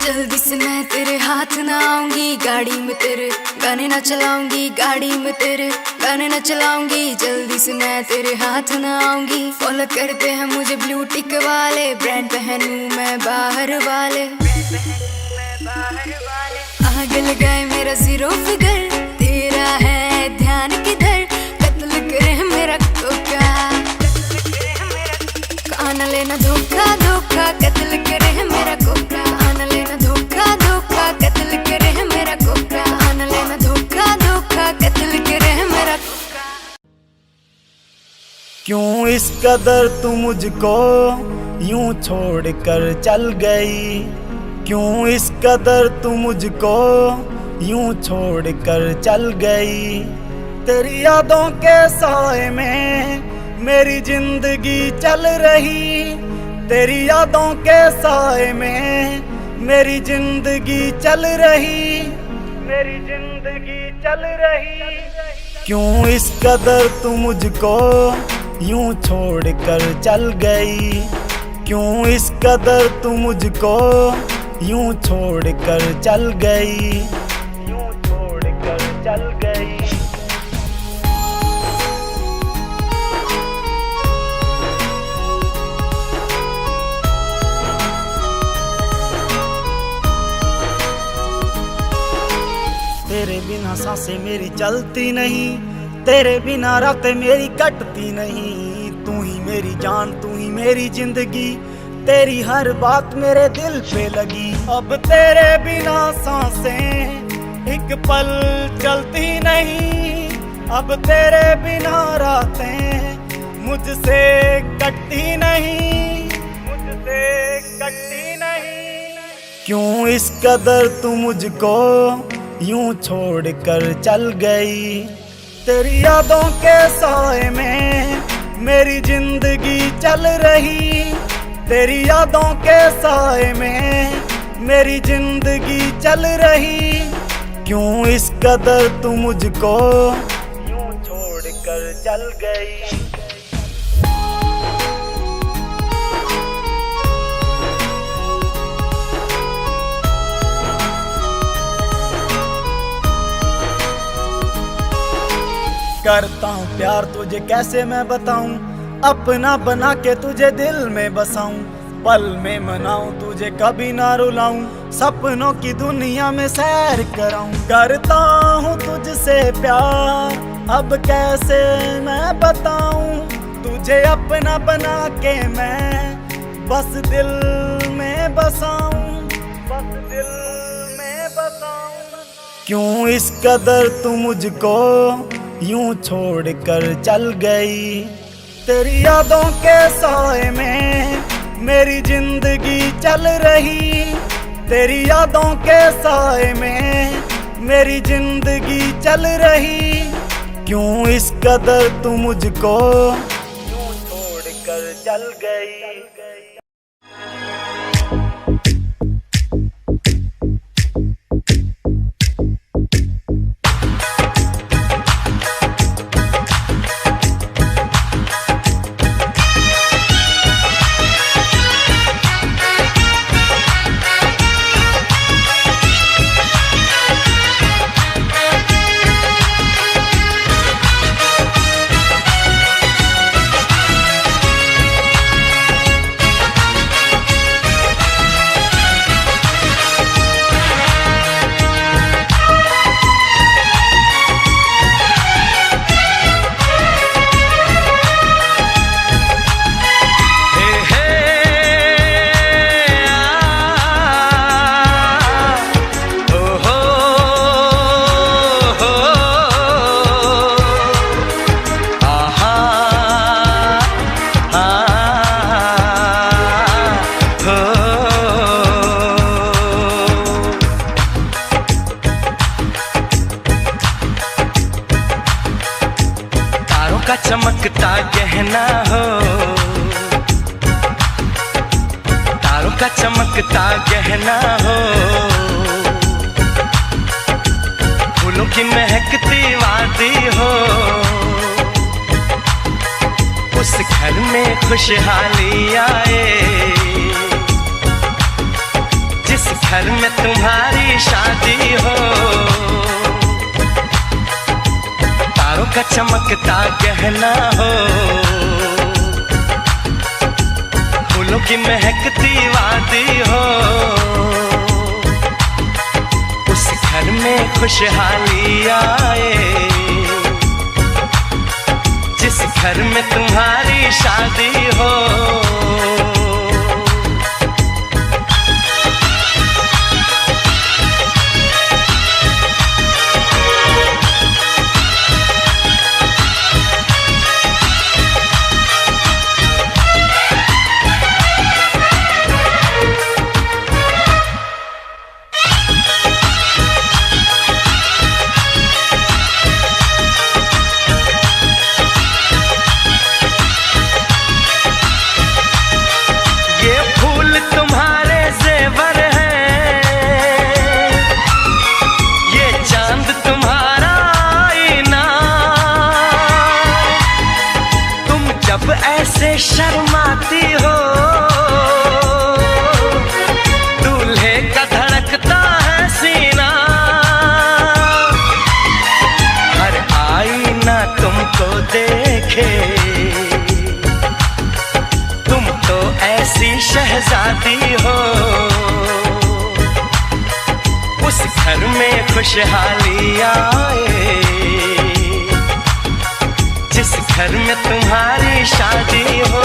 जल्दी से मैं तेरे हाथ ना आऊंगी, गाड़ी में तेरे गाने ना चलाऊंगी, गाड़ी में तेरे गाने ना चलाऊंगी, जल्दी से मैं तेरे हाथ ना आऊंगी। फॉलो करते हैं मुझे ब्लू टिक वाले, ब्रांड पहनूं मैं बाहर वाले, आगे लगाए मेरा जीरो फिगर, तेरा है ध्यान किधर, कत्ल करे मेरा कोका, कान लेना धोखा धोखा, कत्ल करे मेरा कोका, आन लेना धोखा धोखा, कत्ल करे मेरा कोका, आन लेना धोखा धोखा, कत्ल करे मेरा कोका। क्यों इस कदर तू मुझको यूं छोड़ कर चल गई, क्यों इस कदर तू मुझको यूं छोड़ कर चल गई। तेरी यादों के साए में मेरी जिंदगी चल रही, तेरी यादों के साए में मेरी जिंदगी चल रही, मेरी जिंदगी चल रही। क्यों इस कदर तू मुझको यूं छोड़ कर चल गई, क्यों इस कदर तू मुझको यूं छोड़ कर चल गई, यूं छोड़ कर चल गई। बिना सांसें मेरी चलती नहीं, तेरे बिना रातें मेरी कटती नहीं। तू ही मेरी जान, तू ही मेरी जिंदगी, तेरी हर बात मेरे दिल पे लगी। अब तेरे बिना सांसें एक पल चलती नहीं, अब तेरे बिना रातें मुझसे कटती नहीं, मुझसे कटती नहीं। क्यों इस कदर तू मुझको यूं छोड़ कर चल गई, तेरी यादों के साए में मेरी जिंदगी चल रही, तेरी यादों के साए में मेरी जिंदगी चल रही। क्यों इस कदर तू मुझको यूं छोड़ कर चल गई। करता हूँ प्यार तुझे कैसे मैं बताऊं, अपना बना के तुझे दिल में बसाऊं, पल में मनाऊं तुझे कभी ना रुलाऊं, सपनों की दुनिया में सैर कराऊं। करता हूँ तुझसे प्यार अब कैसे मैं बताऊं, तुझे अपना बना के मैं बस दिल में बसाऊं, बस दिल में बसाऊं। क्यों इस कदर तू मुझको यूं छोड़ कर चल गई, तेरी यादों के साए में मेरी जिंदगी चल रही, तेरी यादों के साए में मेरी जिंदगी चल रही। क्यों इस कदर तू मुझको यूं छोड़ कर चल गई। का चमकता गहना हो, तारों का चमकता गहना हो, फूलों की महकती वादी हो, उस घर में खुशहाली आए जिस घर में तुम्हारी शादी हो। तारों का चमकता गहना हो, फूलों की महकती वादी हो, उस घर में खुशहाली आए जिस घर में तुम्हारी शादी हो। ऐसे शर्माती हो, दूल्हे का धड़कता है सीना, हर आईना तुमको देखे, तुम तो ऐसी शहजादी हो, उस घर में खुशहाली आए, जिस घर में तुम्हारी शादी हो।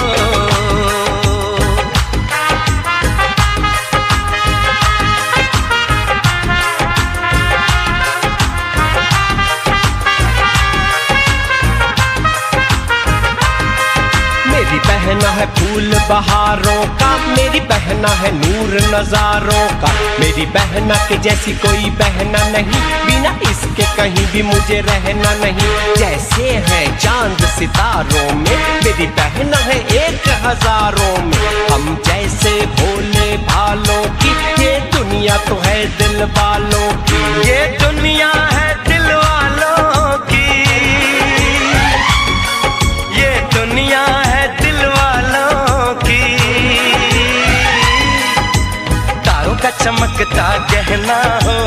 मेरी बहना है फूल बहारों का, मेरी बहना है नूर नजारों का, मेरी बहना के जैसी कोई बहना नहीं, बिना इसके कहीं भी मुझे रहना नहीं। जैसे हैं चांद सितारों में, मेरी बहना है 1000 में। हम जैसे भोले भालों की, ये दुनिया तो है दिल वालों की, ये दुनिया है दिल वालों की, ये दुनिया है दिल वालों की। तारों का चमकता गहना हो,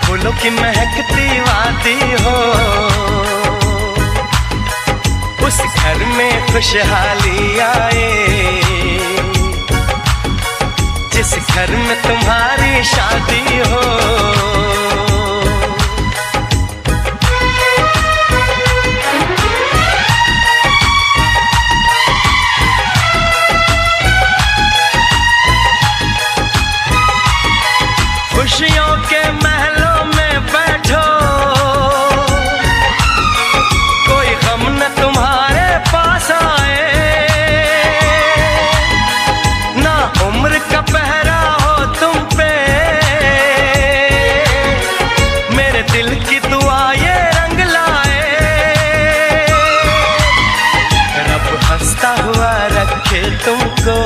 फूलों की महकती वादी हो, उस घर में खुशहाली आए, जिस घर में तुम्हारी शादी हो। खुशियों के महलों में बैठो, कोई गम न तुम्हारे पास आए, ना उम्र का पहरा हो तुम पे, मेरे दिल की दुआ ये रंग लाए। रब हंसता हुआ रखे तुमको,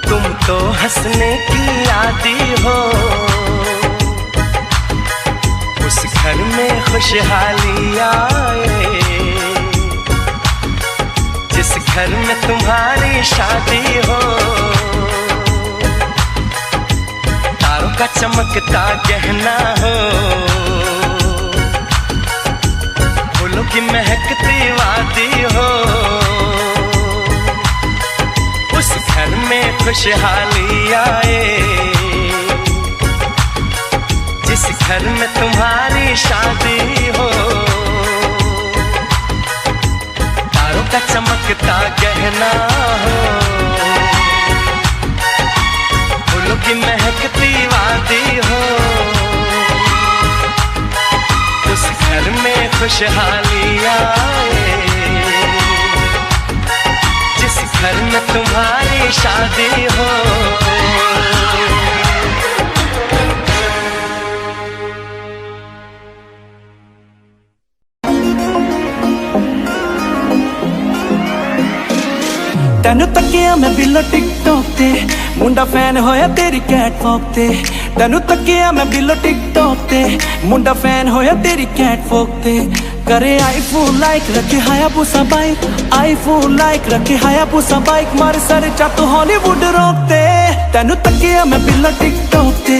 तुम तो हंसने की आदी हो, उस घर में खुशहाली आए, जिस घर में तुम्हारी शादी हो। तारों का चमकता गहना हो, फूलों की महकती वादी हो, उस घर में खुशहाली आए, जिस घर में तुम्हारी शादी हो। तारों का चमकता गहना हो, फूलों की महकती वादी हो, उस घर में खुशहाली आए, जिस घर में तुम्हारी शादी हो। ਤੈਨੂੰ ਤੱਕਿਆ ਮੈਂ ਬਿੱਲੋ ਟਿਕਟੌਕ ਤੇ, ਮੁੰਡਾ ਫੈਨ ਹੋਇਆ ਤੇਰੀ ਕੈਟਵੌਕ ਤੇ। ਤੈਨੂੰ ਤੱਕਿਆ ਮੈਂ ਬਿੱਲੋ ਟਿਕਟੌਕ ਤੇ, ਮੁੰਡਾ ਫੈਨ ਹੋਇਆ ਤੇਰੀ ਕੈਟਵੌਕ ਤੇ। करे आईफोन लाइक रखे हायाबुसा बाइक, आईफोन लाइक रखे हायाबुसा बाइक, मार सर चत हॉलीवुड रोकते। तैनू तकिया मैं बिल्लो टिकटॉक ते,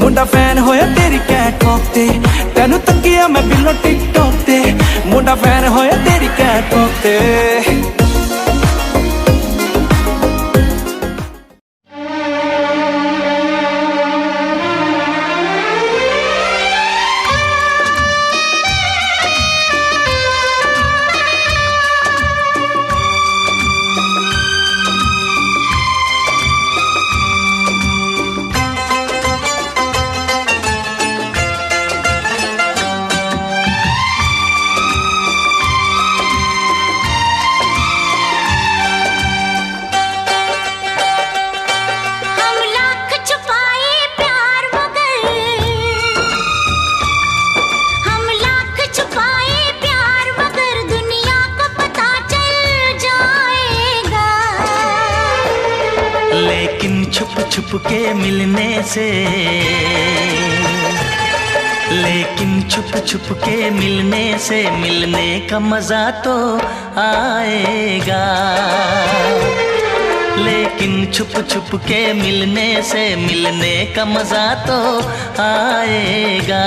मुंडा फैन होया तेरी कैटवॉक ते। तैनू तकिया मैं बिल्लो टिकटॉक ते, मुंडा फैन होया तेरी कैटवॉक ते। छुप के मिलने से, लेकिन छुप छुप के मिलने से मिलने का मजा तो आएगा। लेकिन छुप छुप के मिलने से मिलने का मजा तो आएगा।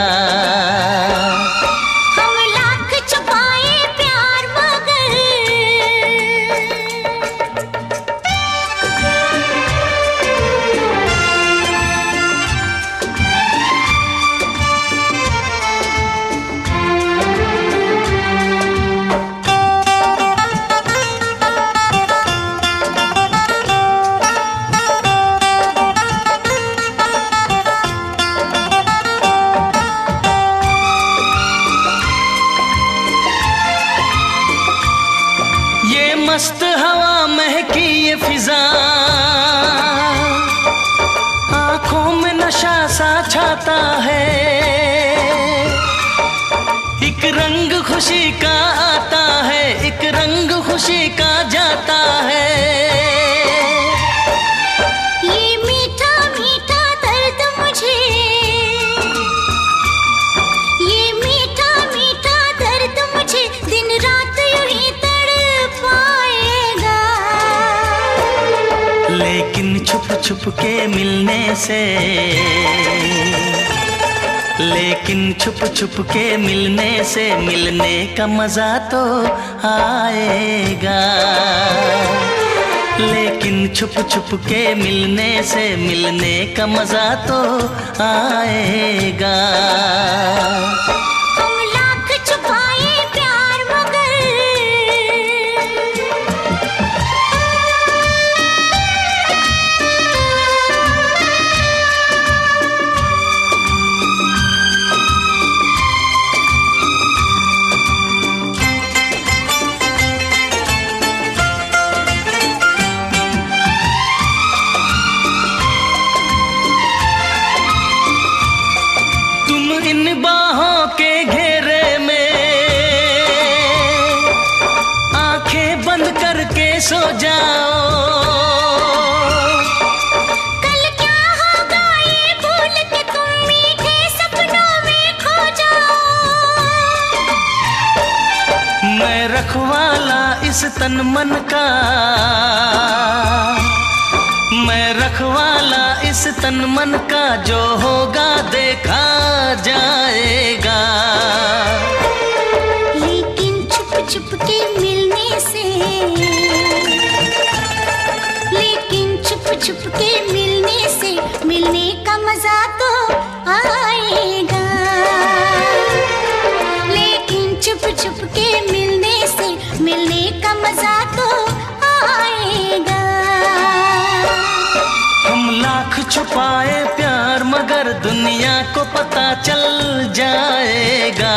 ये मस्त हवा महकी ये फिजा, आंखों में नशा सा छाता है, एक रंग खुशी का आता है, एक रंग खुशी का जाता है। ये मीठा मीठा दर्द मुझे, ये मीठा मीठा दर्द मुझे दिन रात यूं ही तड़पाएगा। लेकिन छुप छुप के मिलने से, लेकिन छुप छुप के मिलने से मिलने का मजा तो आएगा। लेकिन छुप छुप के मिलने से मिलने का मजा तो आएगा। हम लाख छुपाए प्यार मगर इन बाहों के घेरे में आंखें बंद करके सो जाओ। कल क्या होगा ये भूल के तुम मीठे सपनों में खो जाओ। मैं रखवाला इस तन मन का, मैं रखवाला इस तन मन का, जो होगा देखा जाएगा। लेकिन छुप छुप के मिलने से, लेकिन छुप छुप के मिलने से मिलने का मजा तो आएगा। लेकिन छुप छुप के मिलने से मिलने का मजा तो आएगा। हम लाख छुपाए प्यार मगर दुनिया को पता चल जाएगा।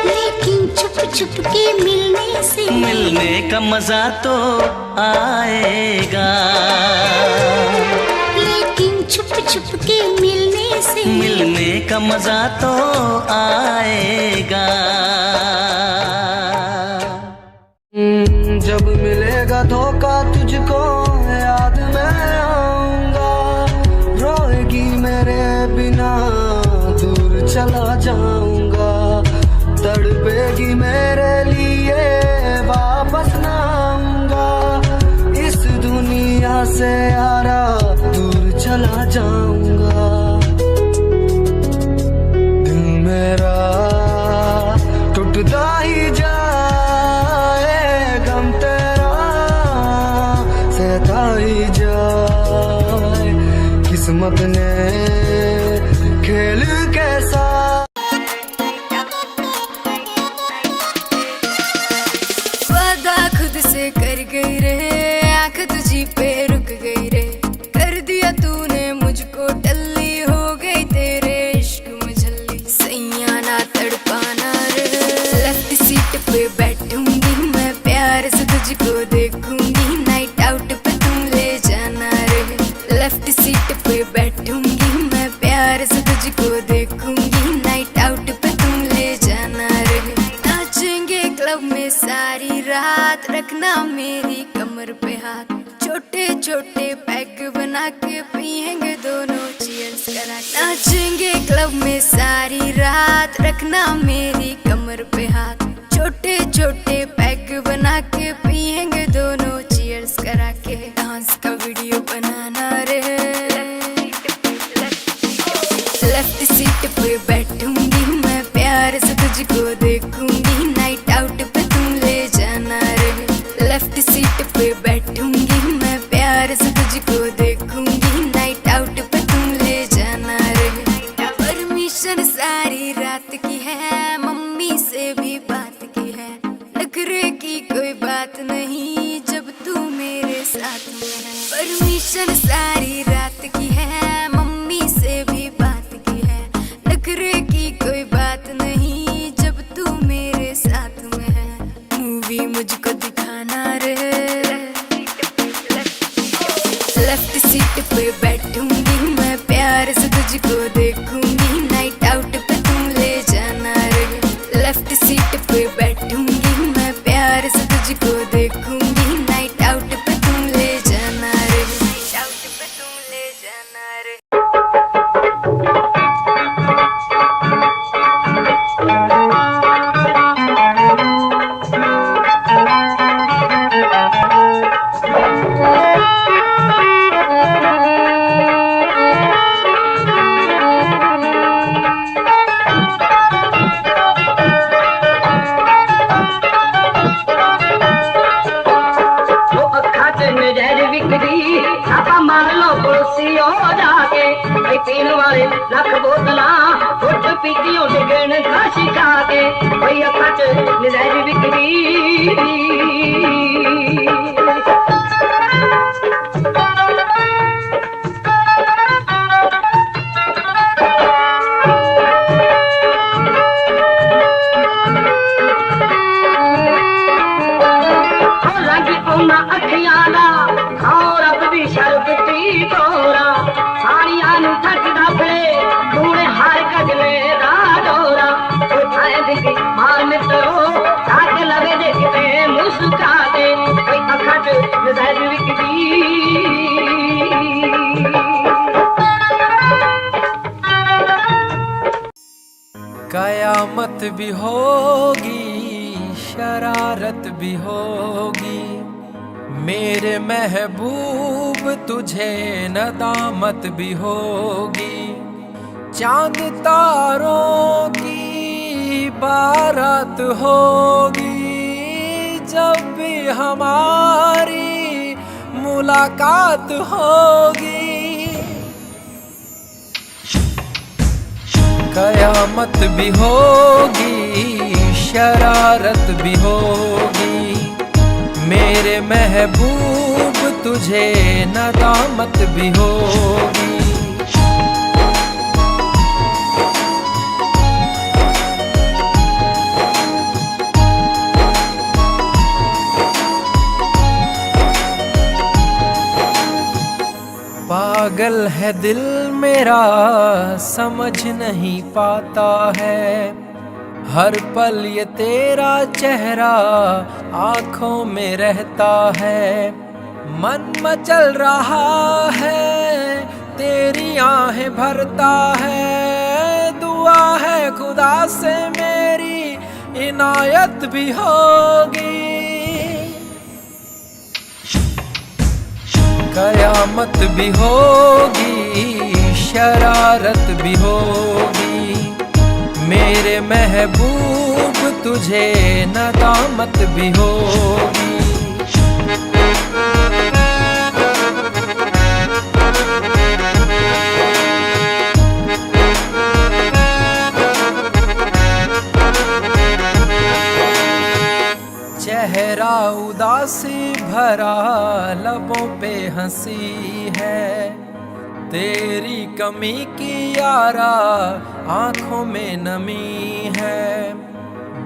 लेकिन छुप छुप के मिलने से मिलने का मजा तो आएगा। लेकिन छुप छुप के मिलने से मिलने का मजा तो आएगा। जब मिलेगा धोखा तुझको याद मैं आऊंगा, रोएगी मेरे बिना दूर चला जाऊंगा, तड़पेगी मेरे लिए वापस ना आऊंगा, इस दुनिया से यारा दूर चला जाऊंगा। दिल मेरा टूटता ही जाए, गम तेरा सहता ही जाए, किस्मत ने खेल कैसा। वादा खुद से कर गई रे, आंख तुझी पे रुक गई रे, कर दिया तूने मुझको टल्ली, हो गई तेरे इश्क में झल्ली, सैया ना तड़पाना रे। लेफ्ट सीट पे बैठूंगी मैं, प्यार से तुझको देखूंगी, नाइट आउट पे तुम ले जाना रे। लेफ्ट सीट पे बैठूंगी मैं, प्यार से तुझको देखूंगी, नाइट आउट पे तुम ले जाना रे। नाचेंगे क्लब में सारी रात, रखना मेरी कमर पे हाथ, छोटे छोटे पैक बना के पिएंगे दोनों चीयर्स करा। नाचेंगे क्लब में सारी रात, रखना मेरी कमर पे हाथ, छोटे छोटे पैक बना के पिएंगे दोनों चीयर्स करा के। डांस का वीडियो बनाना रे। लेफ्ट सीट पे बैठूंगी मैं, प्यार से तुझको देखूंगी, नाइट आउट पे तुम ले जाना रे। लेफ्ट सीट पे बैठूंगी मैं, प्यार से तुझको देखूंगी, नाइट आउट पे तुम ले जाना रे। परमिशन सारी रात की है, मम्मी से भी बात की है, नखरे की कोई बात नहीं जब तू मेरे साथ में है। परमिशन सारी रात की है, मम्मी से भी बात की है, नखरे की कोई बात नहीं जब तू मेरे साथ में है। मूवी तुझको देखूंगी, नाइट आउट पे तुम ले जाना रे, लेफ्ट सीट पे बैठूंगी मैं, प्यार से तुझको देखूंगी, नाइट आउट पे तुम ले जाना रे, नाइट आउट पे तुम ले जाना रे। पीन वाले लख बोतला फुट पीतियों डिगण खासी खा के भई अखा च नजर विकदी। अखियां दा और रब दी शरबती तोरा साड़ियां नु थकदा फिरे तूने हर गजले दा डोरा उठाए दिखी मार मित्रो ताक लगे दे किते मुस्का दे कोई अखा च नजर विकदी। कयामत भी होगी शरारत भी होगी मेरे महबूब तुझे नदामत भी होगी चांद तारों की बारात होगी जब भी हमारी मुलाकात होगी। कयामत भी होगी शरारत भी होगी मेरे महबूब तुझे नदामत भी होगी। पागल है दिल मेरा समझ नहीं पाता है हर पल ये तेरा चेहरा आँखों में रहता है मन मचल रहा है तेरी आहें भरता है दुआ है खुदा से मेरी इनायत भी होगी। कयामत भी होगी शरारत भी होगी मेरे महबूब तुझे नदामत भी होगी। चेहरा उदासी भरा लबों पे हंसी है तेरी कमी की यारा आँखों में नमी है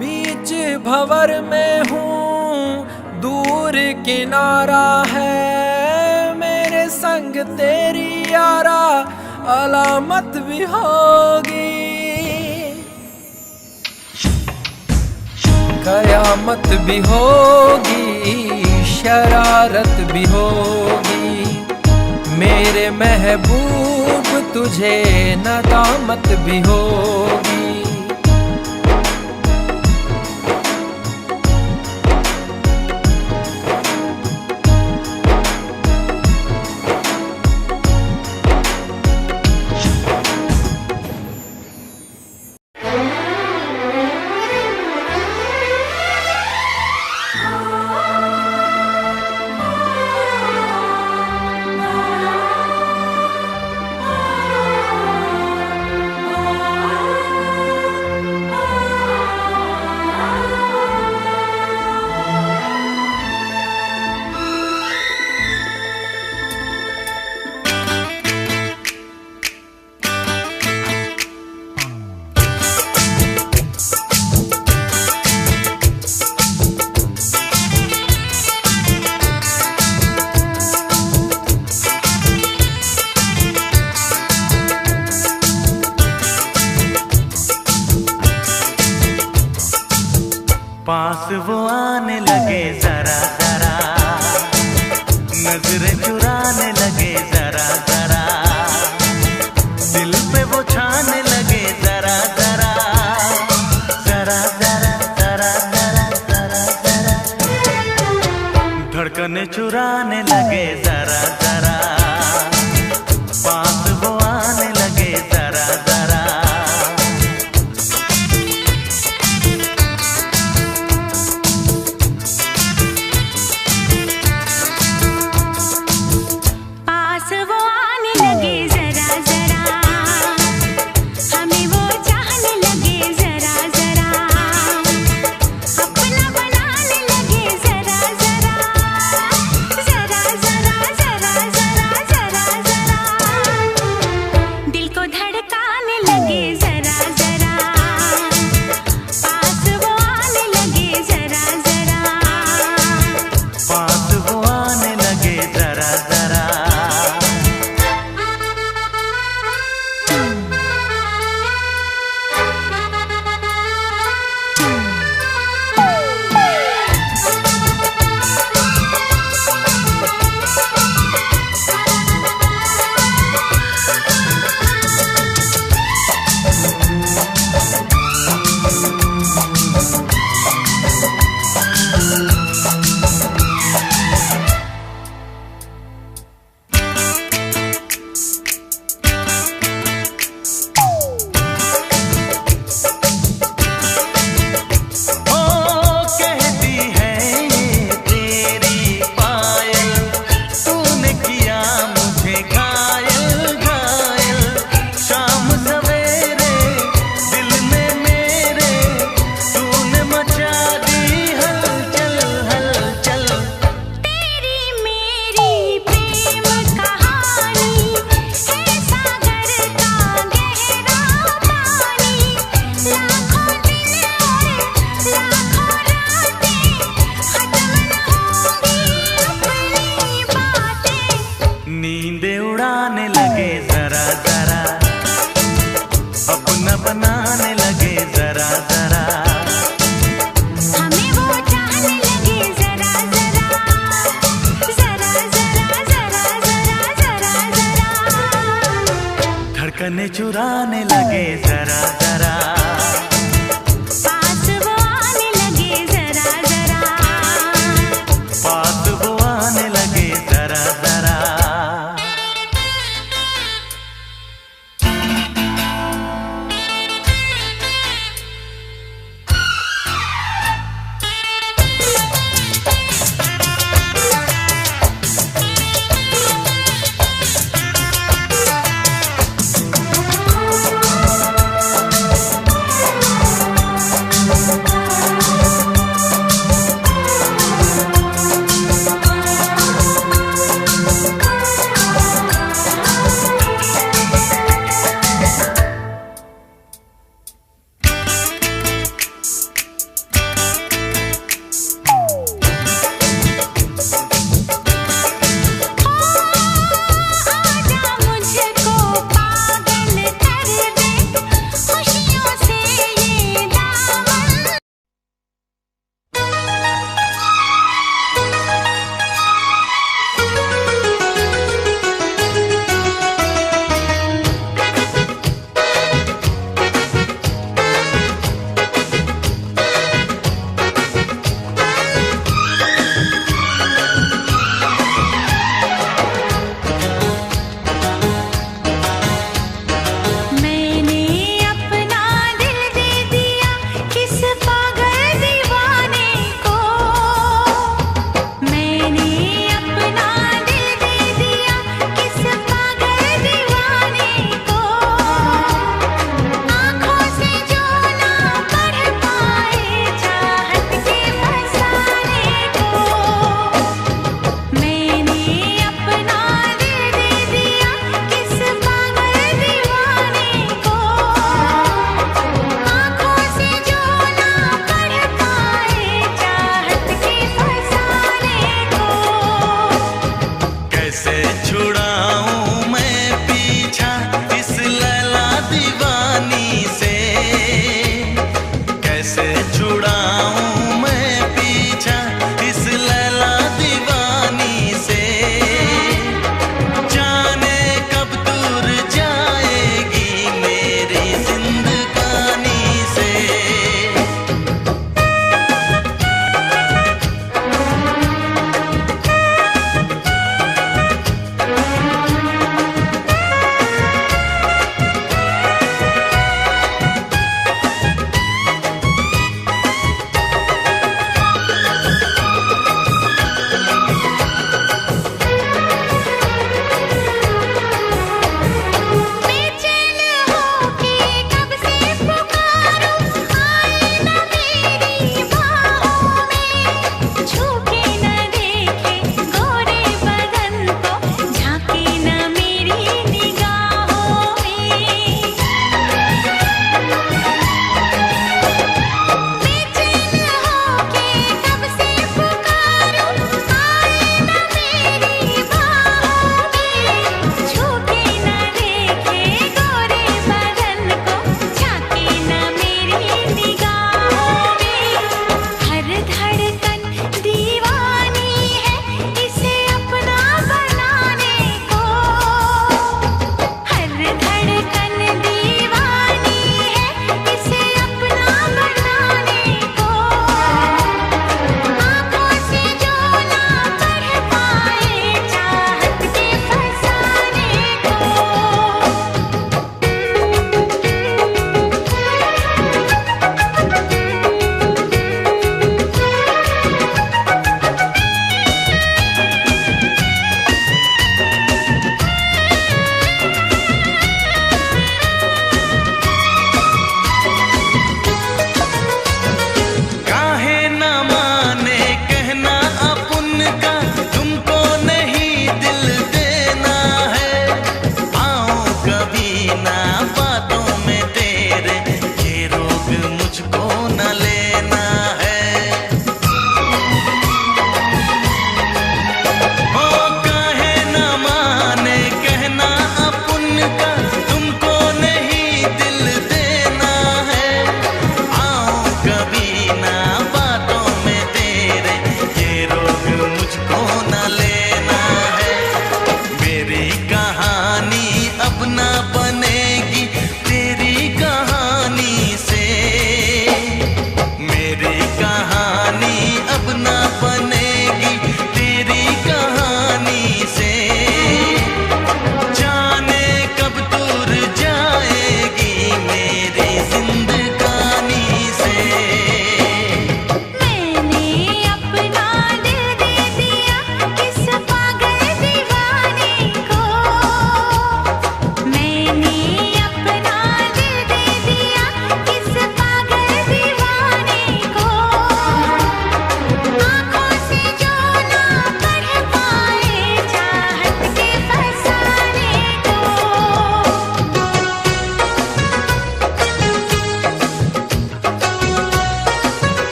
बीच भंवर में हूँ दूर किनारा है मेरे संग तेरी यारा अलामत भी होगी। कयामत भी होगी शरारत भी होगी मेरे महबूब तुझे नदामत भी होगी। आने लगे जरा जरा, नजरें चुराने लगे जरा जरा, दिल पे वो छाने लगे जरा जरा, जरा जरा जरा जरा जरा जरा, धड़कने चुराने लगे जरा जरा, पास वो आने लगे जरा जरा। पास वो आने लगे जरा जरा, हमें वो चाहने लगे जरा जरा, अपना बनाने लगे जरा जरा, जरा जरा जरा जरा जरा जरा, दिल को धड़काने लगे जरा जरा, पास वो आने लगे जरा जरा, पास वो आने लगे जरा जरा। नींदें उड़ाने लगे जरा जरा, अपना बनाने लगे जरा जरा, हमें वो चाहने लगे जरा जरा, जरा जरा जरा जरा जरा जरा, धड़कने चुराने लगे जरा जरा, पास वो आने लगे जरा जरा, पास वो आने लगे जरा जरा।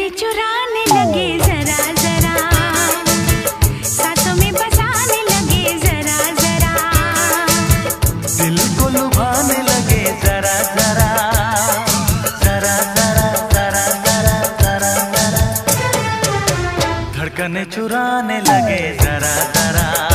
चुराने लगे जरा जरा, सांसों में बसाने लगे जरा जरा, दिल को लुभाने लगे जरा जरा, जरा जरा जरा जरा जरा जरा, धड़कने चुराने लगे जरा जरा।